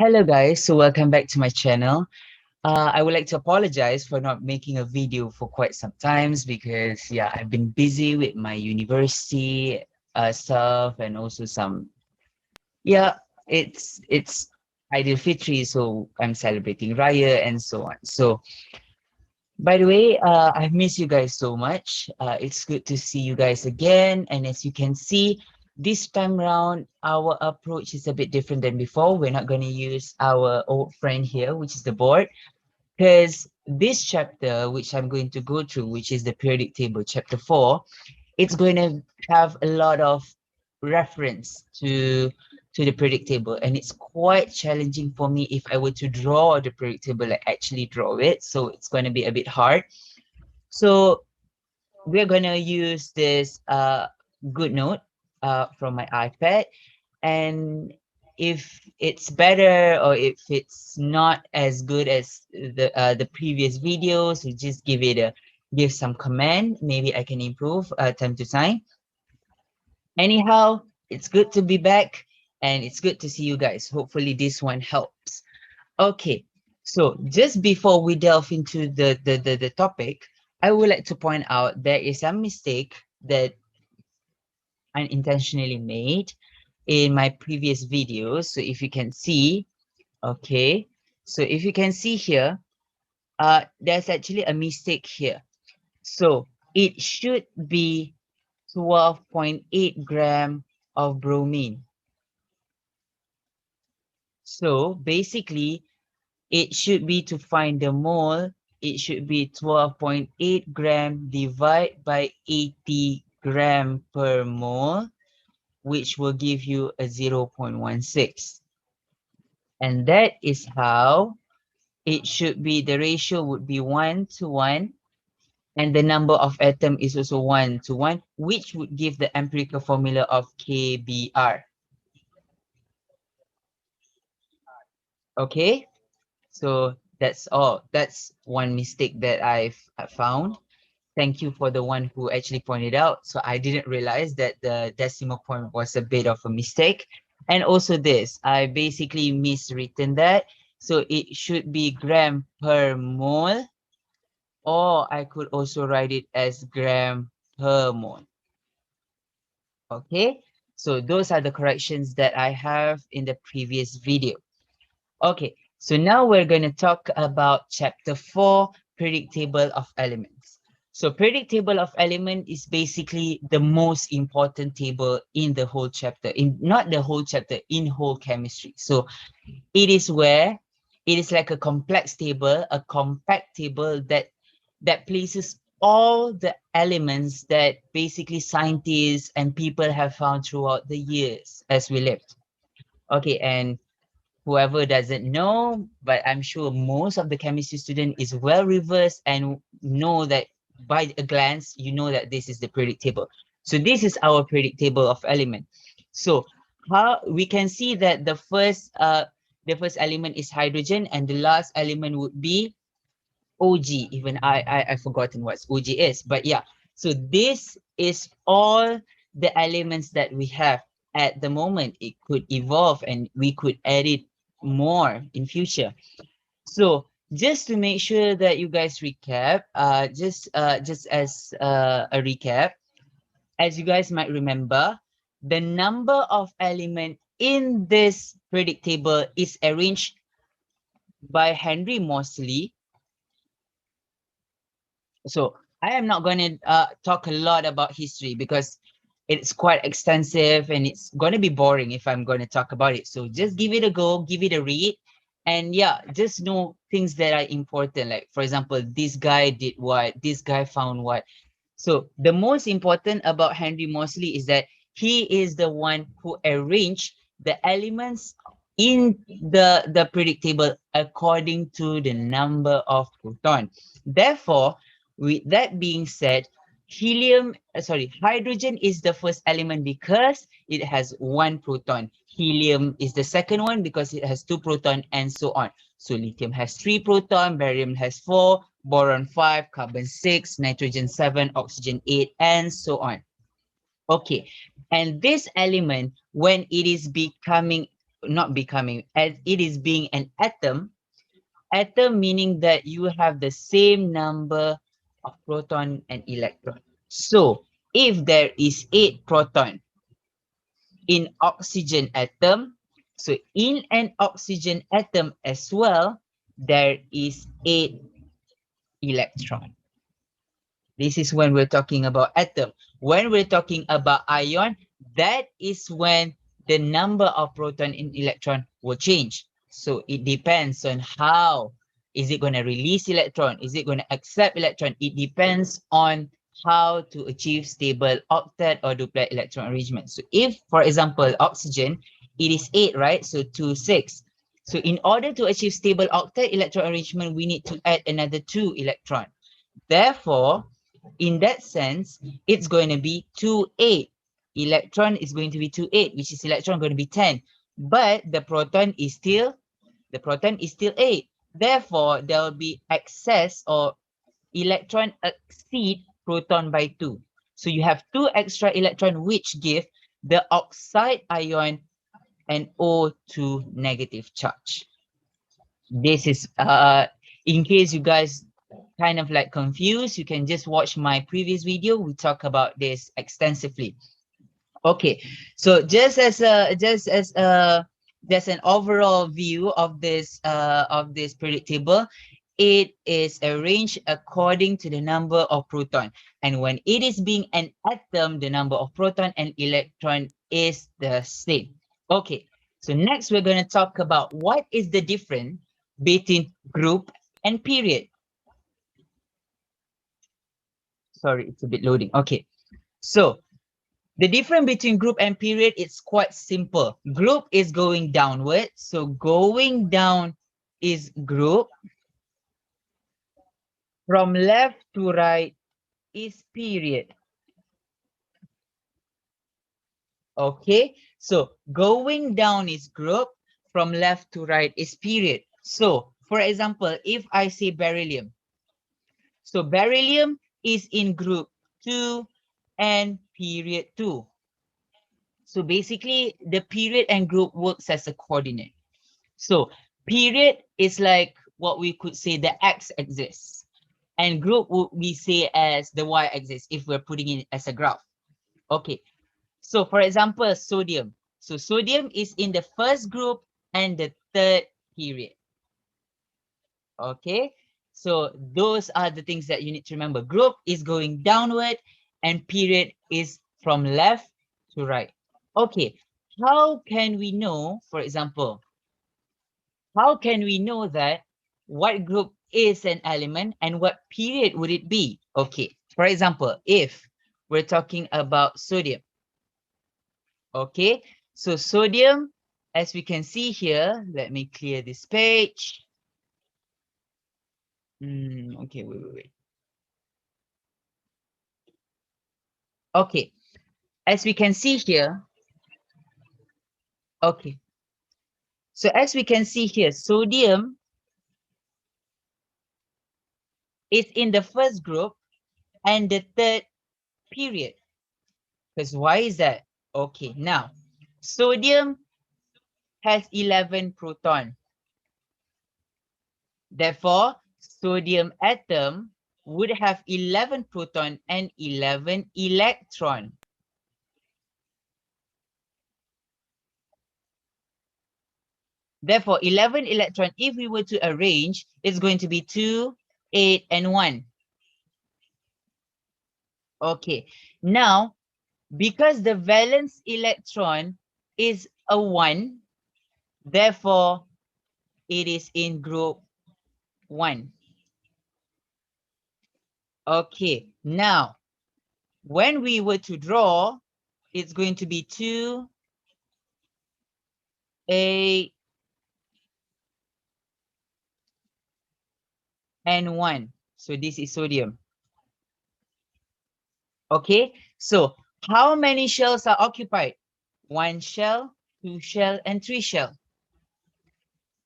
Hello guys, so welcome back to my channel. I would like to apologize for not making a video for quite some times because yeah, I've been busy with my university stuff and also some yeah, it's Idil Fitri, so I'm celebrating Raya and so on. So by the way, I've missed you guys so much. It's good to see you guys again. And as you can see, this time around, our approach is a bit different than before. We're not going to use our old friend here, which is the board, because this chapter, which I'm going to go through, which is the periodic table, chapter 4, it's going to have a lot of reference to the periodic table, and it's quite challenging for me if I were to draw the periodic table, like actually draw it. So it's going to be a bit hard. So we're going to use this good note from my iPad, and if it's better or if it's not as good as the previous videos, we just give some comment. Maybe I can improve time to time. Anyhow, it's good to be back and it's good to see you guys. Hopefully this one helps. Okay, so just before we delve into the topic, I would like to point out there is a mistake that I unintentionally made in my previous videos. So if you can see, okay, so if you can see here, there's actually a mistake here. So it should be 12.8 gram of bromine. So basically, it should be to find the mole, it should be 12.8 gram divided by 80 gram per mole, which will give you a 0.16. And that is how it should be. The ratio would be 1 to 1. And the number of atom is also 1 to 1, which would give the empirical formula of KBr. Okay, so that's all. That's one mistake that I found. Thank you for the one who actually pointed out. So I didn't realize that the decimal point was a bit of a mistake. And also this, I basically miswritten that. So it should be gram per mole, or I could also write it as gram per mole. Okay, so those are the corrections that I have in the previous video. Okay, so now we're going to talk about chapter 4, periodic table of elements. So periodic table of element is basically the most important table in the whole chapter, in not the whole chapter, in whole chemistry. So it is where it is like a complex table, a compact table that places all the elements that basically scientists and people have found throughout the years as we lived. Okay, and whoever doesn't know, but I'm sure most of the chemistry student is well reversed and know that by a glance, you know that this is the periodic table. So this is our periodic table of element. So how we can see that the first element is hydrogen and the last element would be OG. Even I've forgotten what OG is, but yeah. So this is all the elements that we have at the moment. It could evolve and we could add it more in future. So just to make sure that you guys recap, just as a recap, as you guys might remember, the number of element in this periodic table is arranged by Henry Moseley. So I am not going to talk a lot about history because it's quite extensive and it's going to be boring if I'm going to talk about it. So just give it a go, give it a read. And yeah, just know things that are important. Like, for example, this guy did what, this guy found what. So the most important about Henry Moseley is that he is the one who arranged the elements in the periodic table according to the number of proton. Therefore, with that being said, hydrogen is the first element because it has one proton. Helium is the second one because it has two proton, and so on. So lithium has 3 proton, barium has 4, boron 5, carbon 6, nitrogen 7, oxygen 8, and so on. Okay, and this element, when it is becoming not becoming, as it is being an atom. Atom meaning that you have the same number of proton and electron. So if there is 8 proton in oxygen atom, so in an oxygen atom as well, there is 8 electron. This is when we're talking about atom. When we're talking about ion, that is when the number of proton and electron will change. So it depends on how. Is it going to release electron? Is it going to accept electron? It depends on how to achieve stable octet or duplet electron arrangement. So if, for example, oxygen, it is 8, right? So 2, 6. So in order to achieve stable octet electron arrangement, we need to add another 2 electron. Therefore, in that sense, it's going to be 2, 8. Electron is going to be 2, 8, which is electron going to be 10. But the proton is still 8. Therefore, there will be excess or electron exceed proton by 2. So you have 2 extra electron which give the oxide ion an O2 negative charge. This is in case you guys kind of like confused, you can just watch my previous video. We talk about this extensively. Okay, so just as an overall view of this periodic table, it is arranged according to the number of proton, and when it is being an atom, the number of proton and electron is the same. Okay, so next we're going to talk about what is the difference between group and period. Sorry, it's a bit loading. Okay, so the difference between group and period is quite simple. Group is going downward, so going down is group. From left to right is period. Okay, so going down is group, from left to right is period. So, for example, if I say beryllium, so beryllium is in group 2 and period 2. So basically, the period and group works as a coordinate. So period is like what we could say the x-axis, and group would we say as the y-axis if we're putting it as a graph. Okay, so for example, sodium. So sodium is in the first group and the third period. Okay, so those are the things that you need to remember. Group is going downward and period is from left to right. Okay, how can we know, for example, how can we know that what group is an element and what period would it be? Okay, for example, if we're talking about sodium. Okay, so sodium, as we can see here, let me clear this page. Okay, wait. Okay, as we can see here, okay. So as we can see here, sodium is in the first group and the third period. Because why is that? Okay, now, sodium has 11 proton. Therefore, sodium atom would have 11 proton and 11 electron. Therefore, 11 electron, if we were to arrange, it's going to be 2, 8, and 1. Okay, now, because the valence electron is a 1, therefore, it is in group 1. Okay, now, when we were to draw, it's going to be 2, 8, and 1. So this is sodium. Okay, so how many shells are occupied? 1 shell, 2 shell, and 3 shell.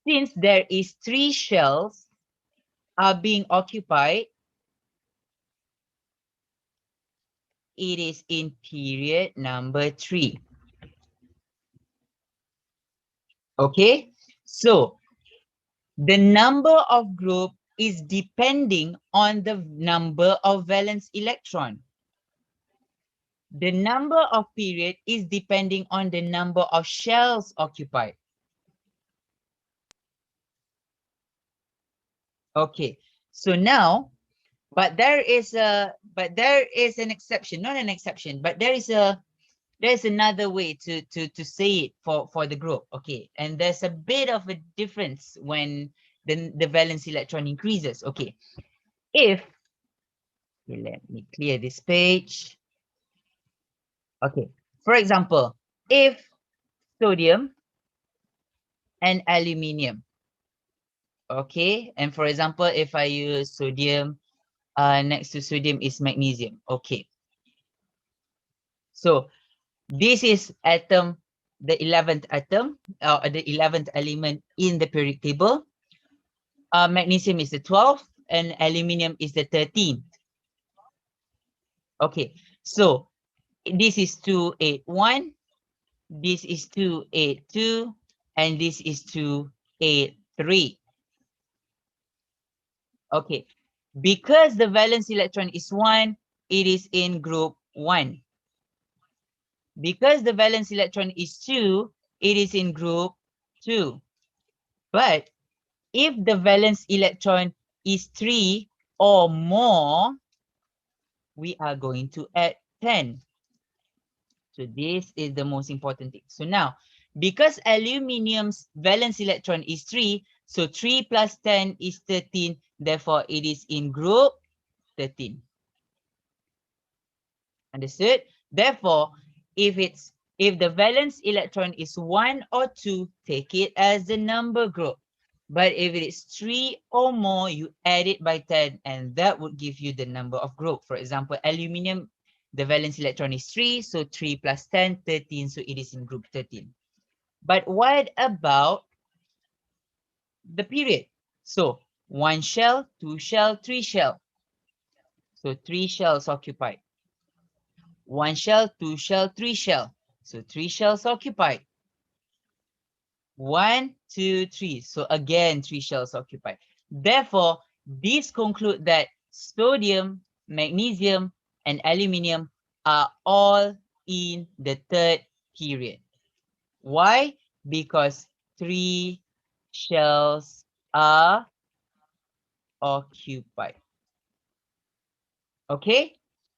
Since there is 3 shells are being occupied, it is in period number 3. Okay, so the number of group is depending on the number of valence electron. The number of period is depending on the number of shells occupied. Okay, so now, but there is an exception, not an exception, but there's another way to say it for the group. Okay, and there's a bit of a difference when the valence electron increases. Okay, if, okay, let me clear this page. Okay, for example, if sodium and aluminium, okay, and for example, if I use sodium, next to sodium is magnesium. Okay, so this is atom, the 11th atom, or the 11th element in the periodic table. Magnesium is the 12th and aluminium is the 13th. Okay, so this is 281, this is 282, and this is 283. Okay, because the valence electron is 1, it is in group 1. Because the valence electron is 2, it is in group 2. But if the valence electron is 3 or more, we are going to add 10. So this is the most important thing. So now, because aluminium's valence electron is 3, so 3 plus 10 is 13. Therefore, it is in group 13. Understood? Therefore, if the valence electron is 1 or 2, take it as the number group. But if it is 3 or more, you add it by 10, and that would give you the number of group. For example, aluminium, the valence electron is 3, so 3 plus 10, 13, so it is in group 13. But what about the period? So 1 shell, 2 shell, 3 shell. So 3 shells occupied. 1 shell, 2 shell, 3 shell. So 3 shells occupied. 1, 2, 3. So again, 3 shells occupied. Therefore, these conclude that sodium, magnesium, and aluminium are all in the third period. Why? Because 3 shells are occupied. Okay?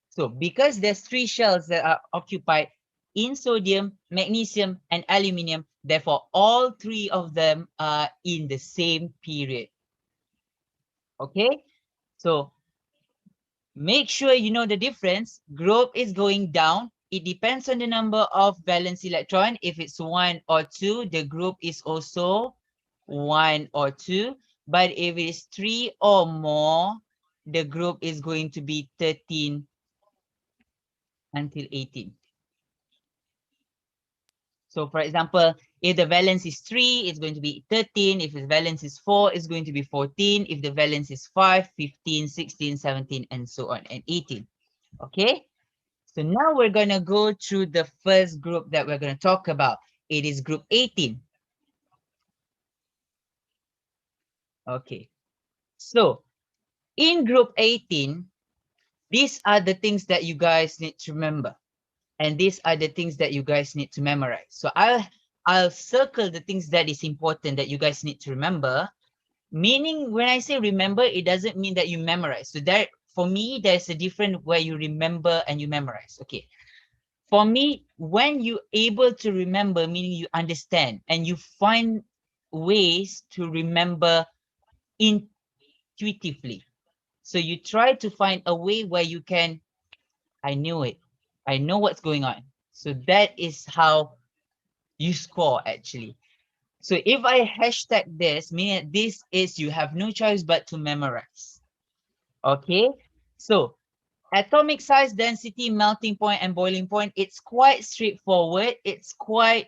So because there's 3 shells that are occupied in sodium, magnesium, and aluminium, therefore all 3 of them are in the same period. Okay? So make sure you know the difference. Group is going down. It depends on the number of valence electron. If it's 1 or 2, the group is also 1 or 2. But if it's 3 or more, the group is going to be 13 until 18. So for example, if the valence is 3, it's going to be 13. If the valence is 4, it's going to be 14. If the valence is 5, 15, 16, 17, and so on, and 18. Okay? So now we're going to go through the first group that we're going to talk about. It is group 18. Okay. So in group 18, these are the things that you guys need to remember. And these are the things that you guys need to memorize. So I'll circle the things that is important that you guys need to remember. Meaning, when I say remember, it doesn't mean that you memorize. So there, for me, there's a difference where you remember and you memorize. Okay. For me, when you're able to remember, meaning you understand and you find ways to remember intuitively. So you try to find a way where you can, I knew it. I know what's going on. So that is how you score actually. So if I hashtag this, meaning this is you have no choice but to memorize. Okay, so atomic size, density, melting point, and boiling point, it's quite straightforward. It's quite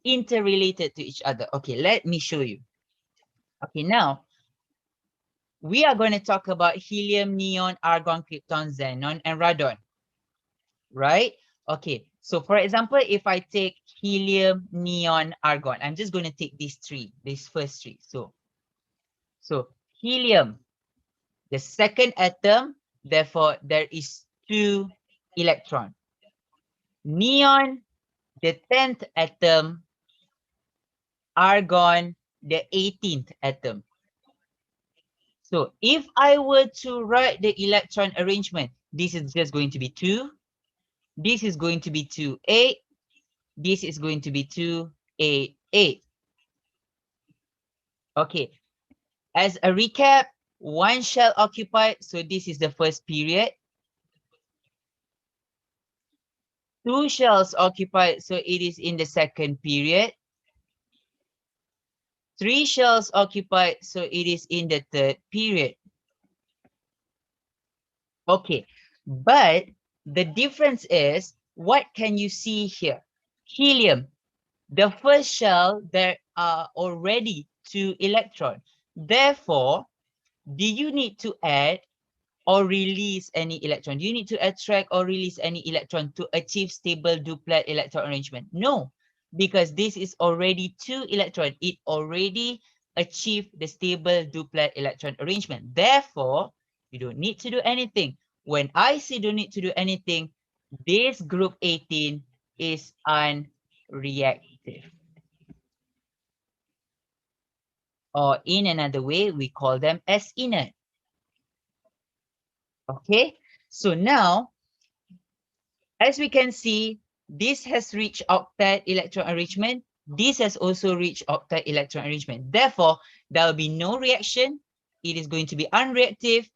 interrelated to each other. Okay, let me show you. Okay, now we are going to talk about helium, neon, argon, krypton, xenon, and radon. Right? Okay, So for example, if I take helium, neon, argon, I'm just going to take these first three. So helium, the second atom, therefore there is 2 electrons. Neon, the 10th atom. Argon, the 18th atom. So if I were to write the electron arrangement, this is just going to be 2. This is going to be 2, 8. This is going to be 2, 8, 8. Okay. As a recap, 1 shell occupied. So this is the first period. 2 shells occupied. So it is in the second period. 3 shells occupied. So it is in the third period. Okay. But the difference is, what can you see here? Helium, the first shell, there are already 2 electrons. Therefore, do you need to add or release any electron? Do you need to attract or release any electron to achieve stable duplet electron arrangement? No, because this is already 2 electrons. It already achieved the stable duplet electron arrangement. Therefore, you don't need to do anything. When I say don't need to do anything, this group 18 is unreactive. Or in another way, we call them as inert. Okay, so now, as we can see, this has reached octet electron arrangement. This has also reached octet electron arrangement. Therefore, there will be no reaction. It is going to be unreactive.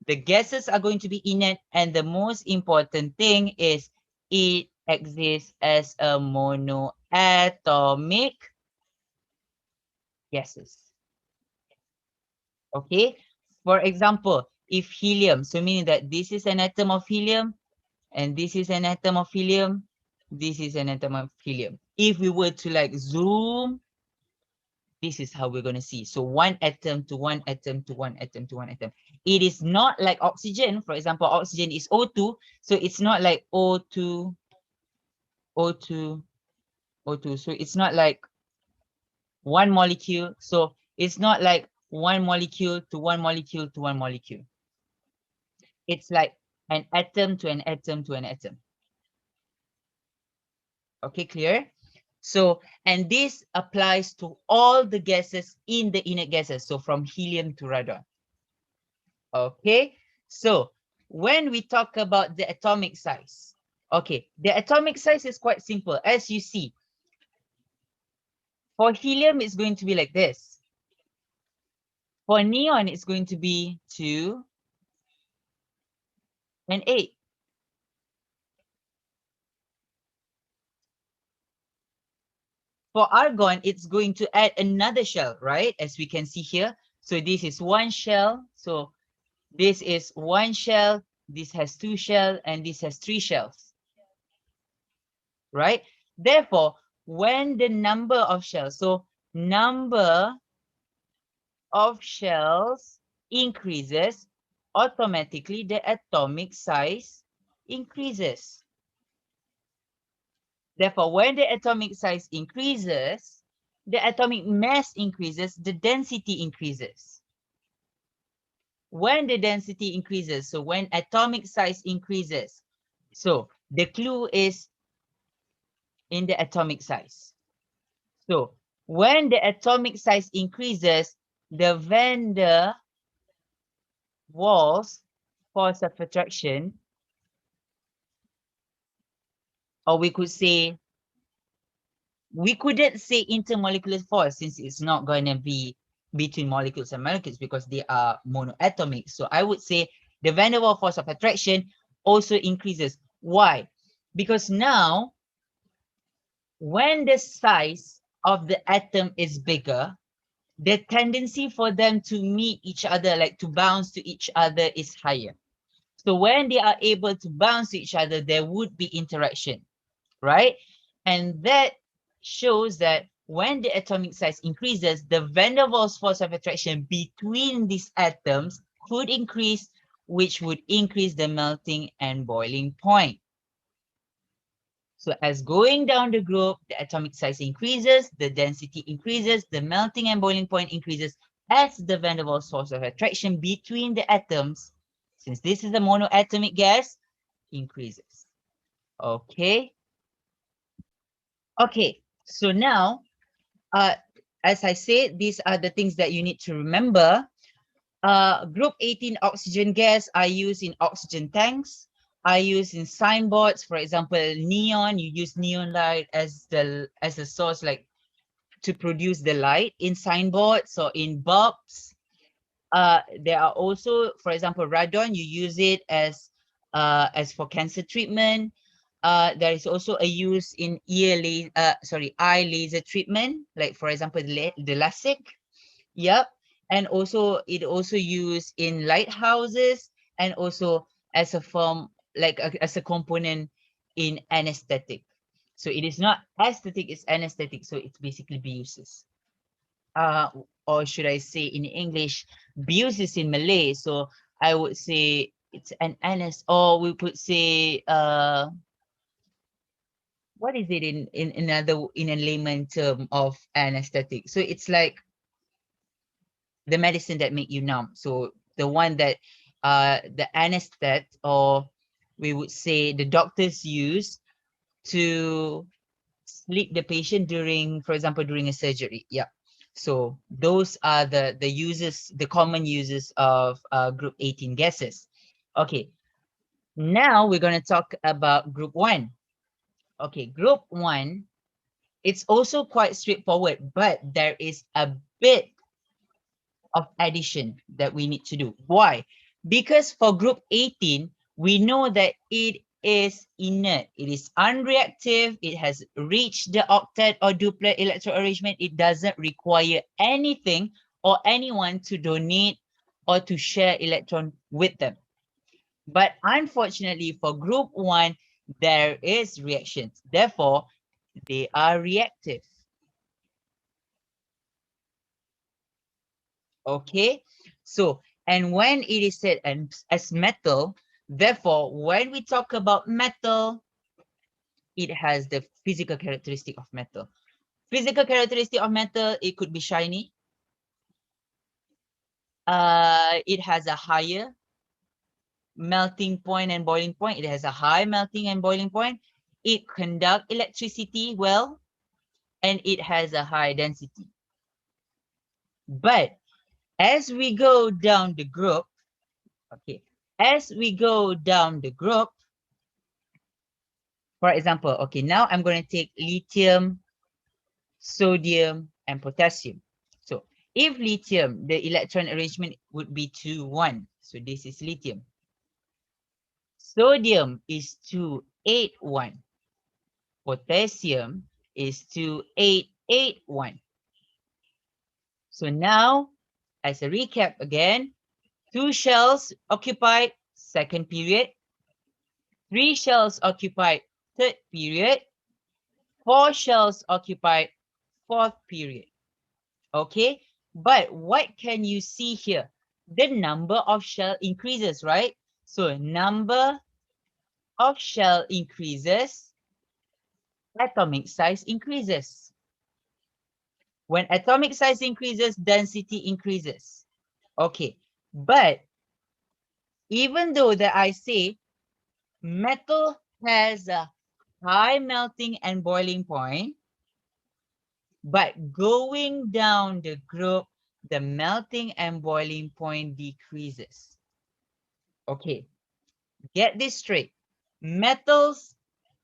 The gases are going to be inert. And the most important thing is it exists as a monoatomic gases. Okay. For example, if helium, so meaning that this is an atom of helium, and this is an atom of helium, this is an atom of helium. If we were to like zoom, this is how we're going to see. So one atom to one atom to one atom to one atom. It is not like oxygen. For example, oxygen is O2. So it's not like O2, O2, O2. So it's not like one molecule. So it's not like one molecule to one molecule to one molecule. It's like an atom to an atom to an atom. Okay, clear? So, and this applies to all the gases in the inert gases. So from helium to radon. Okay, so when we talk about the atomic size, okay, the atomic size is quite simple. As you see, for helium, it's going to be like this. For neon, it's going to be 2 and 8. For argon, it's going to add another shell, right? As we can see here. So this is 1 shell. So this is 1 shell. This has 2 shells, and this has 3 shells. Right? Therefore, when the number of shells, so number of shells increases, automatically the atomic size increases. Therefore, when the atomic size increases, the atomic mass increases, the density increases. When the density increases, so when atomic size increases, so the clue is in the atomic size. So when the atomic size increases, the van der Waals force of attraction, or we could say, we couldn't say intermolecular force since it's not going to be between molecules and molecules because they are monoatomic. So I would say the van der Waals force of attraction also increases. Why? Because now, when the size of the atom is bigger, the tendency for them to meet each other, like to bounce to each other, is higher. So when they are able to bounce to each other, there would be interaction, right? And that shows that when the atomic size increases, the van der Waals force of attraction between these atoms could increase, which would increase the melting and boiling point. So as going down the group, the atomic size increases, the density increases, the melting and boiling point increases as the van der Waals force of attraction between the atoms, since this is a monoatomic gas, increases. Okay. Okay, so now, as I said, these are the things that you need to remember. Group 18 oxygen gas are used in oxygen tanks, are used in signboards. For example, neon, you use neon light as a source, like to produce the light in signboards or in bulbs. There are also, for example, radon, you use it as for cancer treatment. There is also a use in eye laser treatment, like for example, the LASIK. Yep. And also it also used in lighthouses and also as a form, like as a component in anesthetic. So it is not aesthetic, it's anesthetic. So it's basically Buses. Or should I say in English, Buse is in Malay. So I would say it's an or we could say what is it in a layman term of anesthetic? So it's like the medicine that make you numb. So the one that the anesthetic, or we would say the doctors use to sleep the patient during, for example, during a surgery. Yeah. So those are the uses, the common uses of group 18 gases. Okay. Now we're going to talk about group 1. Okay, group 1, it's also quite straightforward, but there is a bit of addition that we need to do. Why? Because for group 18, we know that it is inert. It is unreactive. It has reached the octet or duplet electron arrangement. It doesn't require anything or anyone to donate or to share electron with them. But unfortunately for group 1, there is reactions. Therefore, they are reactive. Okay, so and when it is said as metal, therefore when we talk about metal, it has the physical characteristic of metal. Physical characteristic of metal, it could be shiny. It has a higher melting point and boiling point. It has a high melting and boiling point. It conducts electricity well, and it has a high density. But as we go down the group, okay, as we go down the group, for example, okay, now I'm going to take lithium, sodium, and potassium. So if lithium, the electron arrangement would be 2-1. So this is lithium. Sodium is 2-8-1. Potassium is 2-8-8-1. So now, as a recap again, 2 shells occupied second period, 3 shells occupied third period, 4 shells occupied fourth period. Okay, but what can you see here? The number of shell increases, right? So number of shell increases, atomic size increases. When atomic size increases, density increases. Okay, but even though that I say metal has a high melting and boiling point, but going down the group, the melting and boiling point decreases. Okay, get this straight. Metals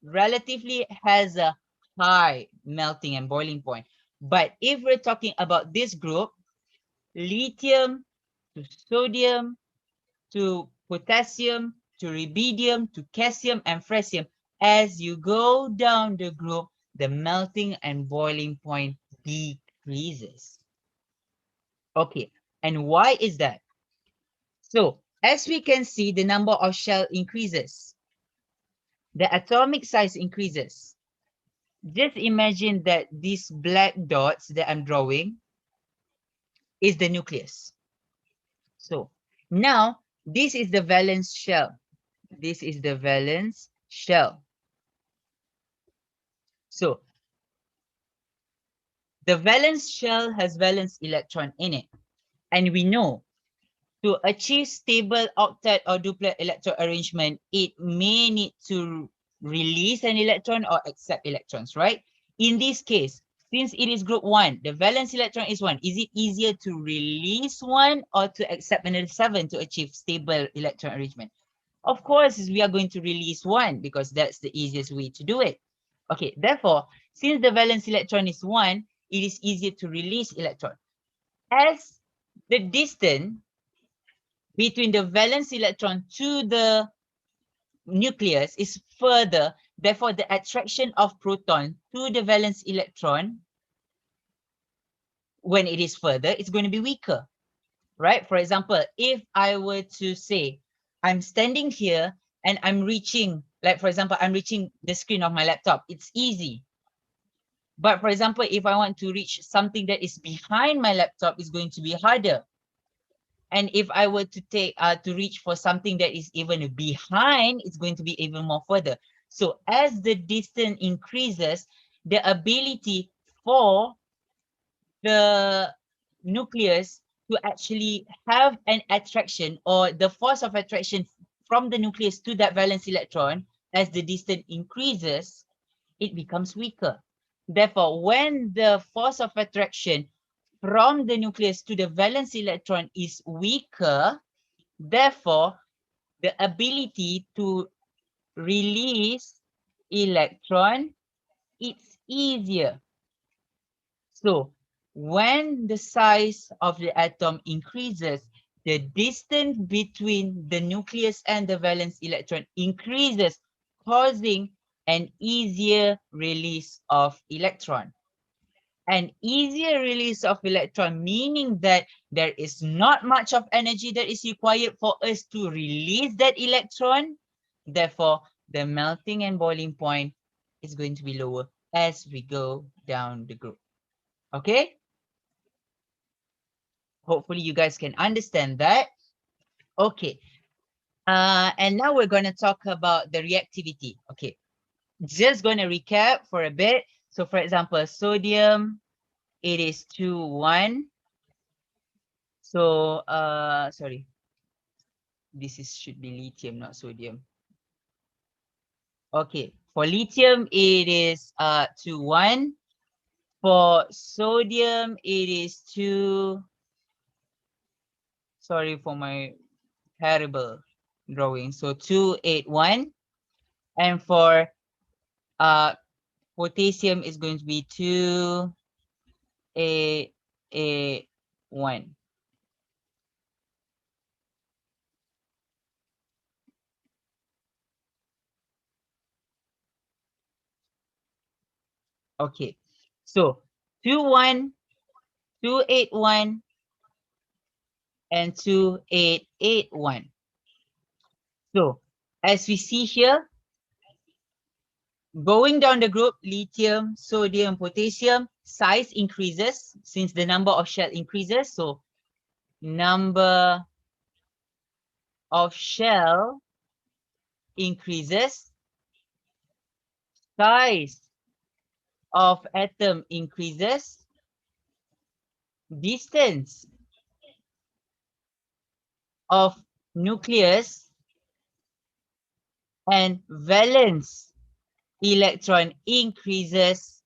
relatively has a high melting and boiling point. But if we're talking about this group, lithium to sodium to potassium to rubidium to kssm and francium, as you go down the group, the melting and boiling point decreases. Okay, and why is that? So as we can see, the number of shell increases. The atomic size increases. Just imagine that these black dots that I'm drawing is the nucleus. So now this is the valence shell. This is the valence shell. So the valence shell has valence electron in it. And we know to achieve stable octet or duplet electron arrangement, it may need to release an electron or accept electrons, right? In this case, since it is group 1, the valence electron is 1. Is it easier to release 1 or to accept another 7 to achieve stable electron arrangement? Of course, we are going to release 1 because that's the easiest way to do it. Okay, therefore, since the valence electron is 1, it is easier to release electron. As the distance between the valence electron to the nucleus is further, therefore the attraction of proton to the valence electron, when it is further, it's going to be weaker, right? For example, if I were to say, I'm standing here and I'm reaching, like for example, I'm reaching the screen of my laptop, it's easy. But for example, if I want to reach something that is behind my laptop, it's going to be harder. And if I were to take to reach for something that is even behind, it's going to be even more further. So as the distance increases, the ability for the nucleus to actually have an attraction, or the force of attraction from the nucleus to that valence electron, as the distance increases, it becomes weaker. Therefore, when the force of attraction from the nucleus to the valence electron is weaker, therefore, the ability to release electron, it's easier. So when the size of the atom increases, the distance between the nucleus and the valence electron increases, causing an easier release of electron. An easier release of electron, meaning that there is not much of energy that is required for us to release that electron. Therefore, the melting and boiling point is going to be lower as we go down the group. Okay? Hopefully you guys can understand that. Okay. And now we're going to talk about the reactivity. Okay. Just going to recap for a bit. So for example, sodium, it is 2,1. So, sorry. This should be lithium, not sodium. Okay. For lithium, it is 2,1. For sodium, it is 2. Sorry for my terrible drawing. So 281. And for potassium is going to be 281. Okay. So 21, 281, and 2881. So as we see here, going down the group, lithium, sodium, potassium, size increases since the number of shell increases. So number of shell increases, size of atom increases, distance of nucleus and valence electron increases.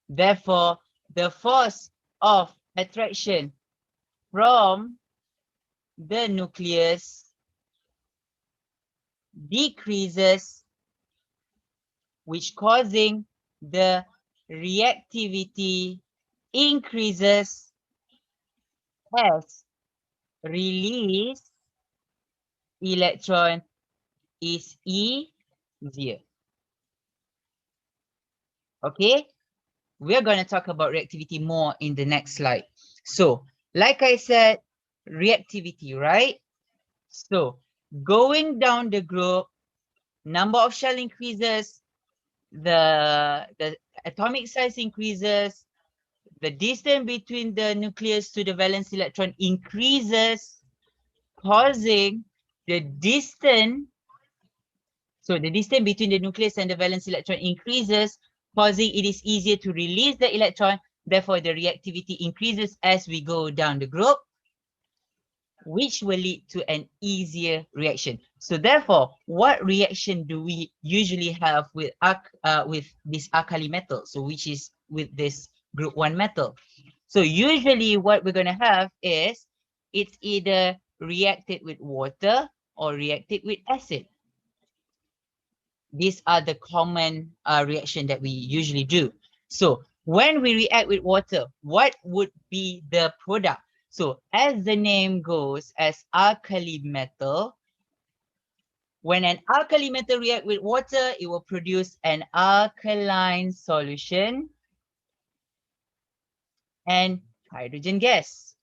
Therefore, the force of attraction from the nucleus decreases, which causing the reactivity increases as release electron is easier. Okay, we're going to talk about reactivity more in the next slide. So, like I said, reactivity, right? So, going down the group, number of shell increases, the atomic size increases, the distance between the nucleus to the valence electron increases, causing the distance So the distance between the nucleus and the valence electron increases, causing it is easier to release the electron. Therefore, the reactivity increases as we go down the group, which will lead to an easier reaction. So therefore, what reaction do we usually have with this alkali metal? So which is with this group 1 metal. So usually what we're going to have is it's either reacted with water or reacted with acid. These are the common reaction that we usually do. So when we react with water, what would be the product? So as the name goes, as alkali metal, when an alkali metal react with water, it will produce an alkaline solution and hydrogen gas.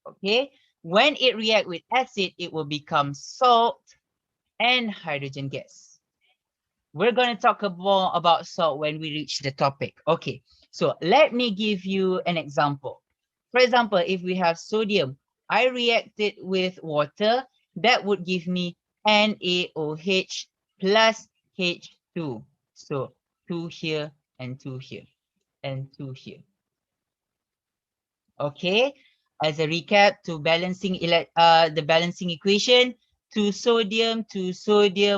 Okay, when it react with acid, it will become salt and hydrogen gas. We're going to talk more about salt when we reach the topic. Okay, so let me give you an example. For example, if we have sodium, I reacted with water, that would give me NaOH plus H2. So 2 here and 2 here and 2 here. Okay, as a recap to balancing the balancing equation, 2 sodium,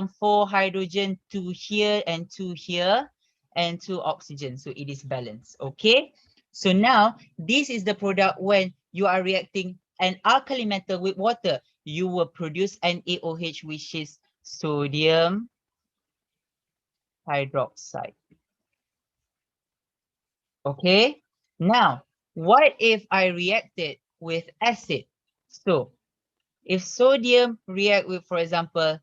4 hydrogen, 2 here and 2 here, and 2 oxygen. So it is balanced. Okay, so now this is the product when you are reacting an alkali metal with water. You will produce an NaOH, which is sodium hydroxide. Okay, now what if I reacted with acid? So if sodium react with, for example,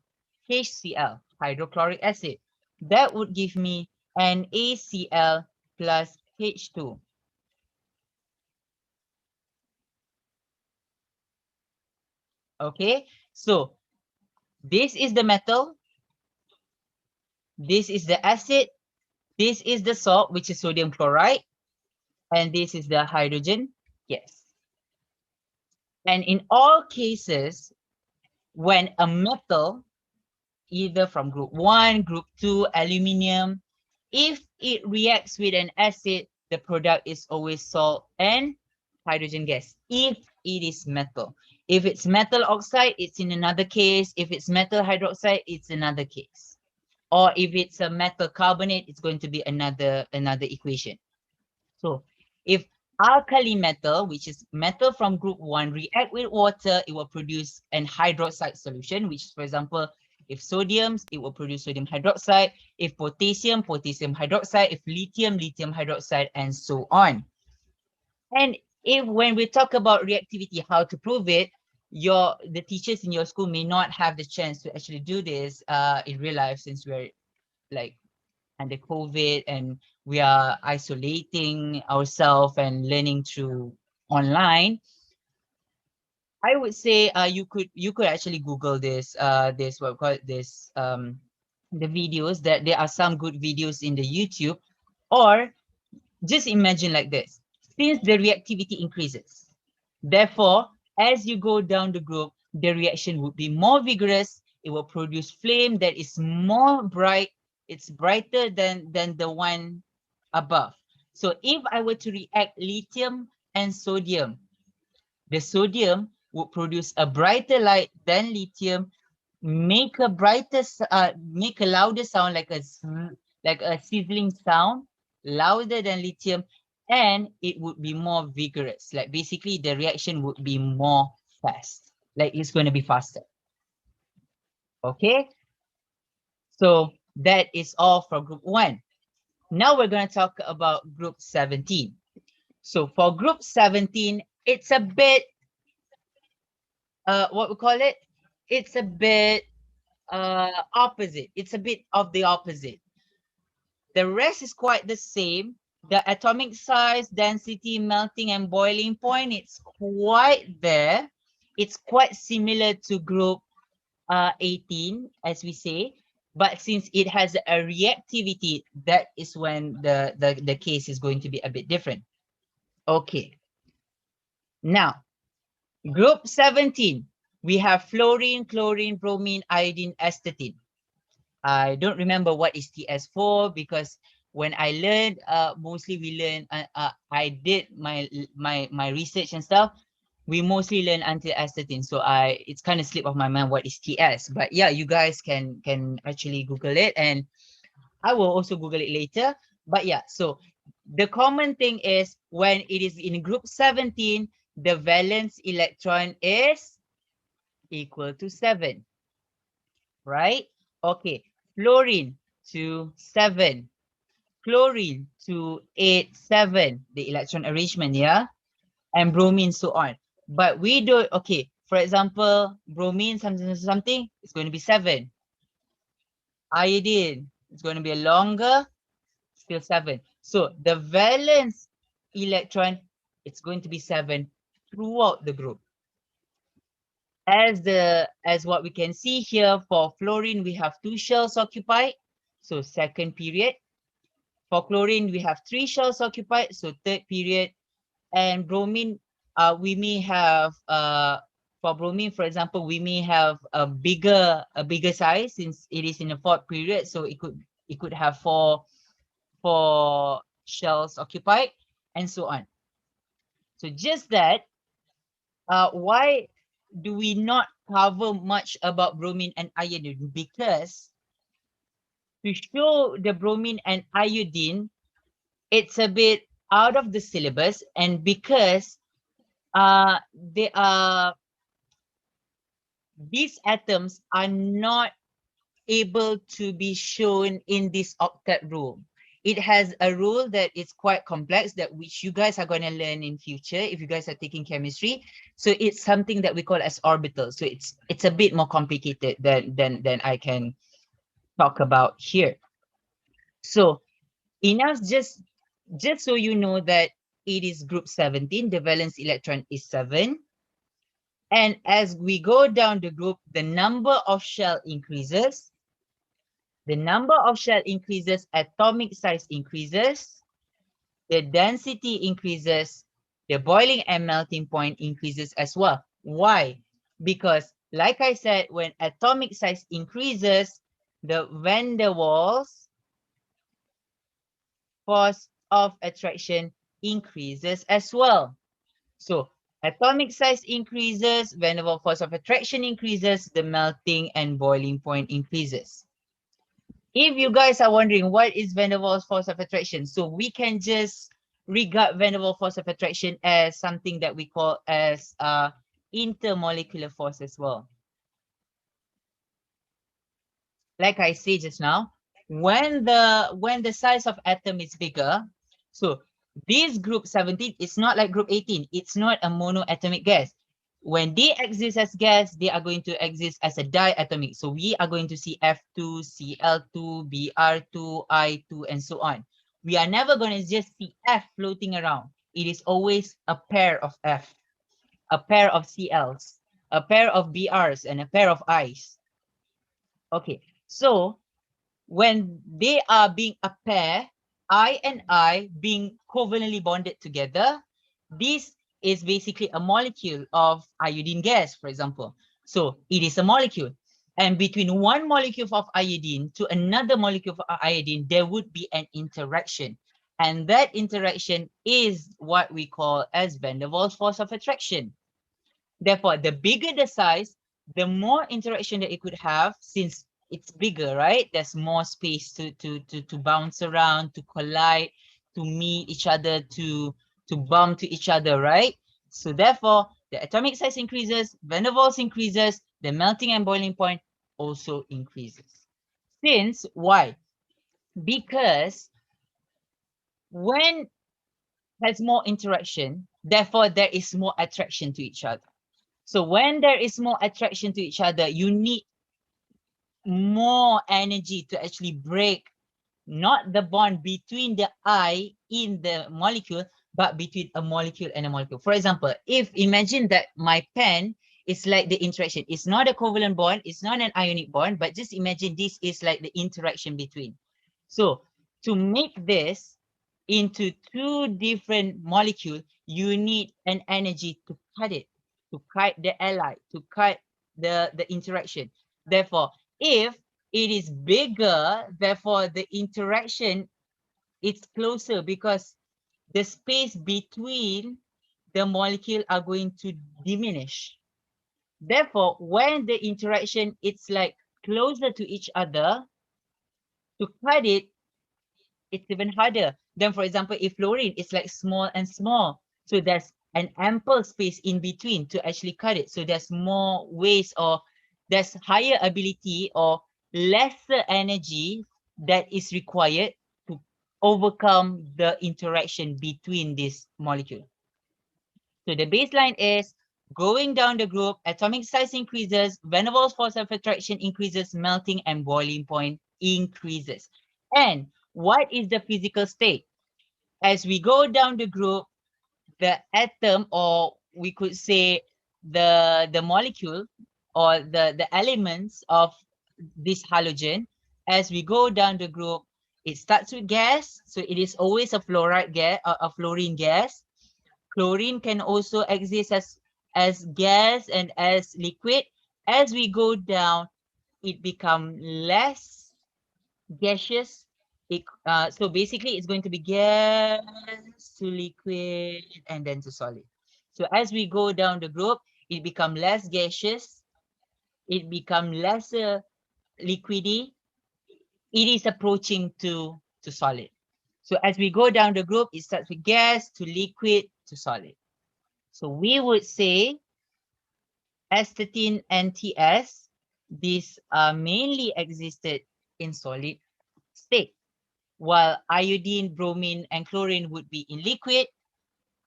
HCl, hydrochloric acid, that would give me an ACl plus H2. Okay, so this is the metal, this is the acid, this is the salt, which is sodium chloride, and this is the hydrogen gas. And in all cases, when a metal, either from group 1, group 2, aluminium, if it reacts with an acid, the product is always salt and hydrogen gas, if it is metal. If it's metal oxide, it's in another case. If it's metal hydroxide, it's another case. Or if it's a metal carbonate, it's going to be another equation. So if alkali metal, which is metal from group 1, react with water, it will produce an hydroxide solution, which is, for example, if sodium, it will produce sodium hydroxide. If potassium, potassium hydroxide. If lithium, lithium hydroxide, and so on. And if when we talk about reactivity, how to prove it, the teachers in your school may not have the chance to actually do this in real life, since we're like under COVID and we are isolating ourselves and learning through online. I would say you could actually Google this what we call it, this the videos. That there are some good videos in the YouTube, or just imagine like this: since the reactivity increases, therefore as you go down the group, the reaction would be more vigorous. It will produce flame that is more bright. It's brighter than the one above. So if I were to react lithium and sodium, the sodium would produce a brighter light than lithium, make a louder sound, like a sizzling sound, louder than lithium, and it would be more vigorous. Like basically the reaction would be more fast. Like it's going to be faster. Okay, so that is all for group 1. Now we're going to talk about group 17. So for group 17, it's a bit what we call it, it's a bit opposite. It's a bit of the opposite. The rest is quite the same. The atomic size, density, melting and boiling point, it's quite there. It's quite similar to group 18, as we say, but since it has a reactivity, that is when the case is going to be a bit different. Okay, now group 17, we have fluorine, chlorine, bromine, iodine, astatine. I don't remember what is TS for, because when I learned, mostly we learn, I did my research and stuff. We mostly learn anti-astatine, so it's kind of slipped off my mind what is TS. But yeah, you guys can actually Google it, and I will also Google it later. But yeah, so the common thing is when it is in group 17, the valence electron is equal to 7, right? Okay, fluorine to 7, chlorine to 8, 7, the electron arrangement, yeah? And bromine, so on. But we don't, okay, for example, bromine, something, it's going to be 7. Iodine, it's going to be a longer, still 7. So the valence electron, it's going to be 7 throughout the group. As what we can see here, for fluorine, we have 2 shells occupied, so second period. For chlorine, we have 3 shells occupied, so third period. And bromine, we may have, for bromine, for example, we may have a bigger size since it is in the fourth period, so it could have four shells occupied, and so on. So just that, why do we not cover much about bromine and iodine? Because to show the bromine and iodine, it's a bit out of the syllabus, and because they are, these atoms are not able to be shown in this octet rule. It has a rule that is quite complex, that which you guys are going to learn in future if you guys are taking chemistry. So it's something that we call as orbital. So it's a bit more complicated than I can talk about here. So enough, just so you know that it is group 17, the valence electron is 7. And as we go down the group, the number of shell increases. The number of shell increases, atomic size increases, the density increases, the boiling and melting point increases as well. Why? Because like I said, when atomic size increases, the van der Waals force of attraction increases as well. So atomic size increases, van der Waals force of attraction increases, the melting and boiling point increases. If you guys are wondering what is van der Waals force of attraction, so we can just regard van der Waals force of attraction as something that we call as intermolecular force as well. Like I said just now, when the size of atom is bigger, so this group 17 is not like group 18. It's not a monoatomic gas. When they exist as gas, they are going to exist as a diatomic. So we are going to see F2, Cl2, Br2, I2, and so on. We are never going to just see F floating around. It is always a pair of F, a pair of Cls, a pair of Brs, and a pair of Is. Okay, so when they are being a pair, I and I being covalently bonded together, this is basically a molecule of iodine gas, for example. So it is a molecule. And between one molecule of iodine to another molecule of iodine, there would be an interaction. And that interaction is what we call as van der Waals force of attraction. Therefore, the bigger the size, the more interaction that it could have, since it's bigger, right? There's more space to bounce around, to collide, to meet each other, to bump to each other, right? So therefore, the atomic size increases, van der Waals increases, the melting and boiling point also increases. Since, why? Because when there's more interaction, therefore there is more attraction to each other. So when there is more attraction to each other, you need more energy to actually break not the bond between the I in the molecule, but between a molecule and a molecule. For example, if imagine that my pen is like the interaction. It's not a covalent bond, it's not an ionic bond, but just imagine this is like the interaction between. So to make this into two different molecules, you need an energy to cut it, to cut the ally, to cut the interaction. Therefore, if it is bigger, therefore the interaction is closer because the space between the molecule are going to diminish. Therefore, when the interaction it's like closer to each other, to cut it, it's even harder. Then, for example, if fluorine is like small and small, so there's an ample space in between to actually cut it. So there's more ways, or there's higher ability or lesser energy that is required to overcome the interaction between this molecule. So the baseline is going down the group, atomic size increases, van der Waals force of attraction increases, melting and boiling point increases. And what is the physical state? As we go down the group, the atom, or we could say the molecule or the elements of this halogen, as we go down the group, it starts with gas. So it is always a fluoride gas, a fluorine gas. Chlorine can also exist as gas and as liquid. As we go down, it becomes less gaseous. So basically, it's going to be gas to liquid and then to solid. So as we go down the group, it becomes less gaseous. It becomes lesser liquidy. It is approaching to solid. So as we go down the group, it starts with gas to liquid to solid. So we would say astatine and TS, these mainly existed in solid state, while iodine, bromine, and chlorine would be in liquid.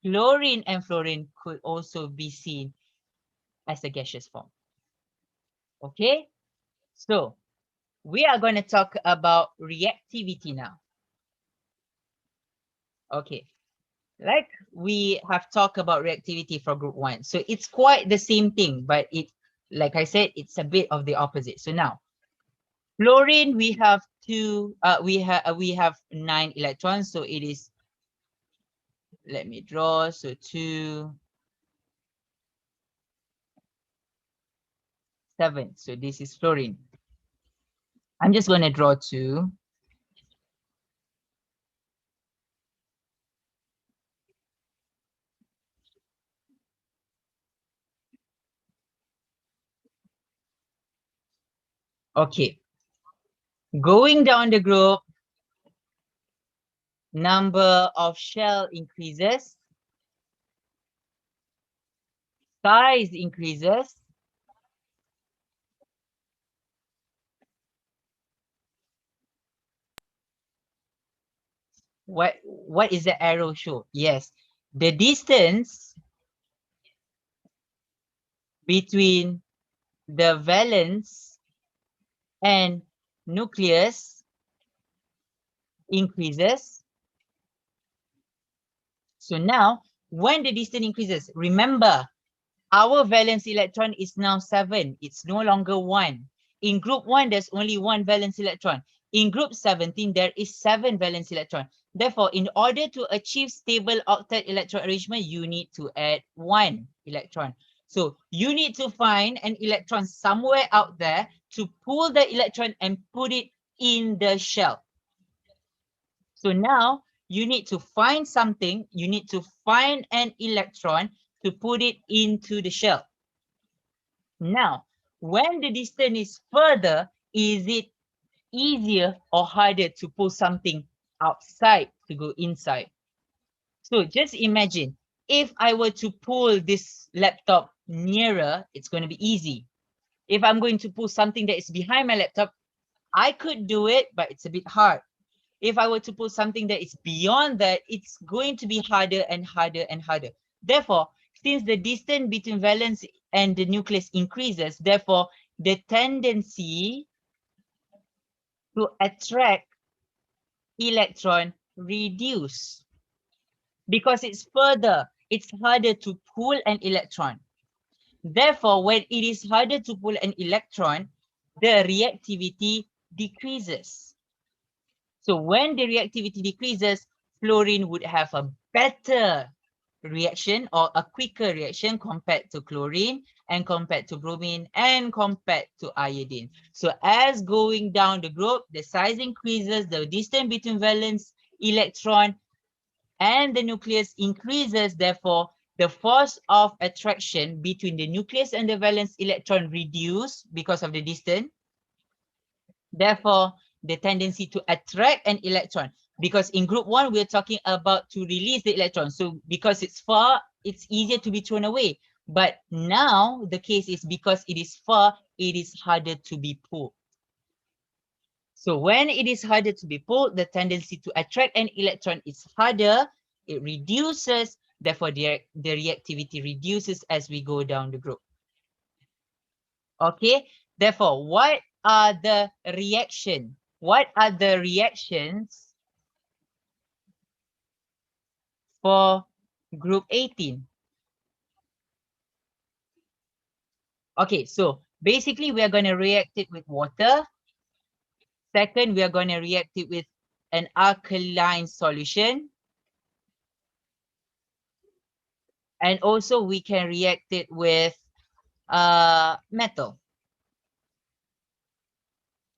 Chlorine and fluorine could also be seen as a gaseous form. Okay, so we are going to talk about reactivity now. Okay, like we have talked about reactivity for group 1. So it's quite the same thing, but it, like I said, it's a bit of the opposite. So now, fluorine, we have we have 9 electrons. So it is, let me draw. So 2, 7. So this is fluorine. I'm just going to draw 2. Okay. Going down the group, number of shell increases, size increases, what is the arrow show? Yes, the distance between the valence and nucleus increases. So now, when the distance increases, remember, our valence electron is now 7. It's no longer 1. In group 1, there's only 1 valence electron. In group 17, there is 7 valence electron. Therefore, in order to achieve stable octet electron arrangement, you need to add 1 electron. So you need to find an electron somewhere out there to pull the electron and put it in the shell. So now you need to find something, you need to find an electron to put it into the shell. Now, when the distance is further, is it easier or harder to pull something outside to go inside? So just imagine, if I were to pull this laptop nearer, it's going to be easy. If I'm going to pull something that is behind my laptop, I could do it, but it's a bit hard. If I were to pull something that is beyond that, it's going to be harder and harder and harder. Therefore, since the distance between valence and the nucleus increases, therefore, the tendency to attract electron reduce. Because it's further, it's harder to pull an electron. Therefore, when it is harder to pull an electron, the reactivity decreases. So when the reactivity decreases, fluorine would have a better reaction or a quicker reaction compared to chlorine and compared to bromine and compared to iodine. So as going down the group, the size increases, the distance between valence electron and the nucleus increases. Therefore, the force of attraction between the nucleus and the valence electron reduce because of the distance. Therefore, the tendency to attract an electron, because in group 1, we're talking about to release the electron. So because it's far, it's easier to be thrown away. But now the case is because it is far, it is harder to be pulled. So when it is harder to be pulled, the tendency to attract an electron is harder, it reduces, therefore the reactivity reduces as we go down the group. Okay, therefore, what are the reactions? What are the reactions for group 18? Okay, so basically we are going to react it with water. Second, we are going to react it with an alkaline solution. And also we can react it with metal.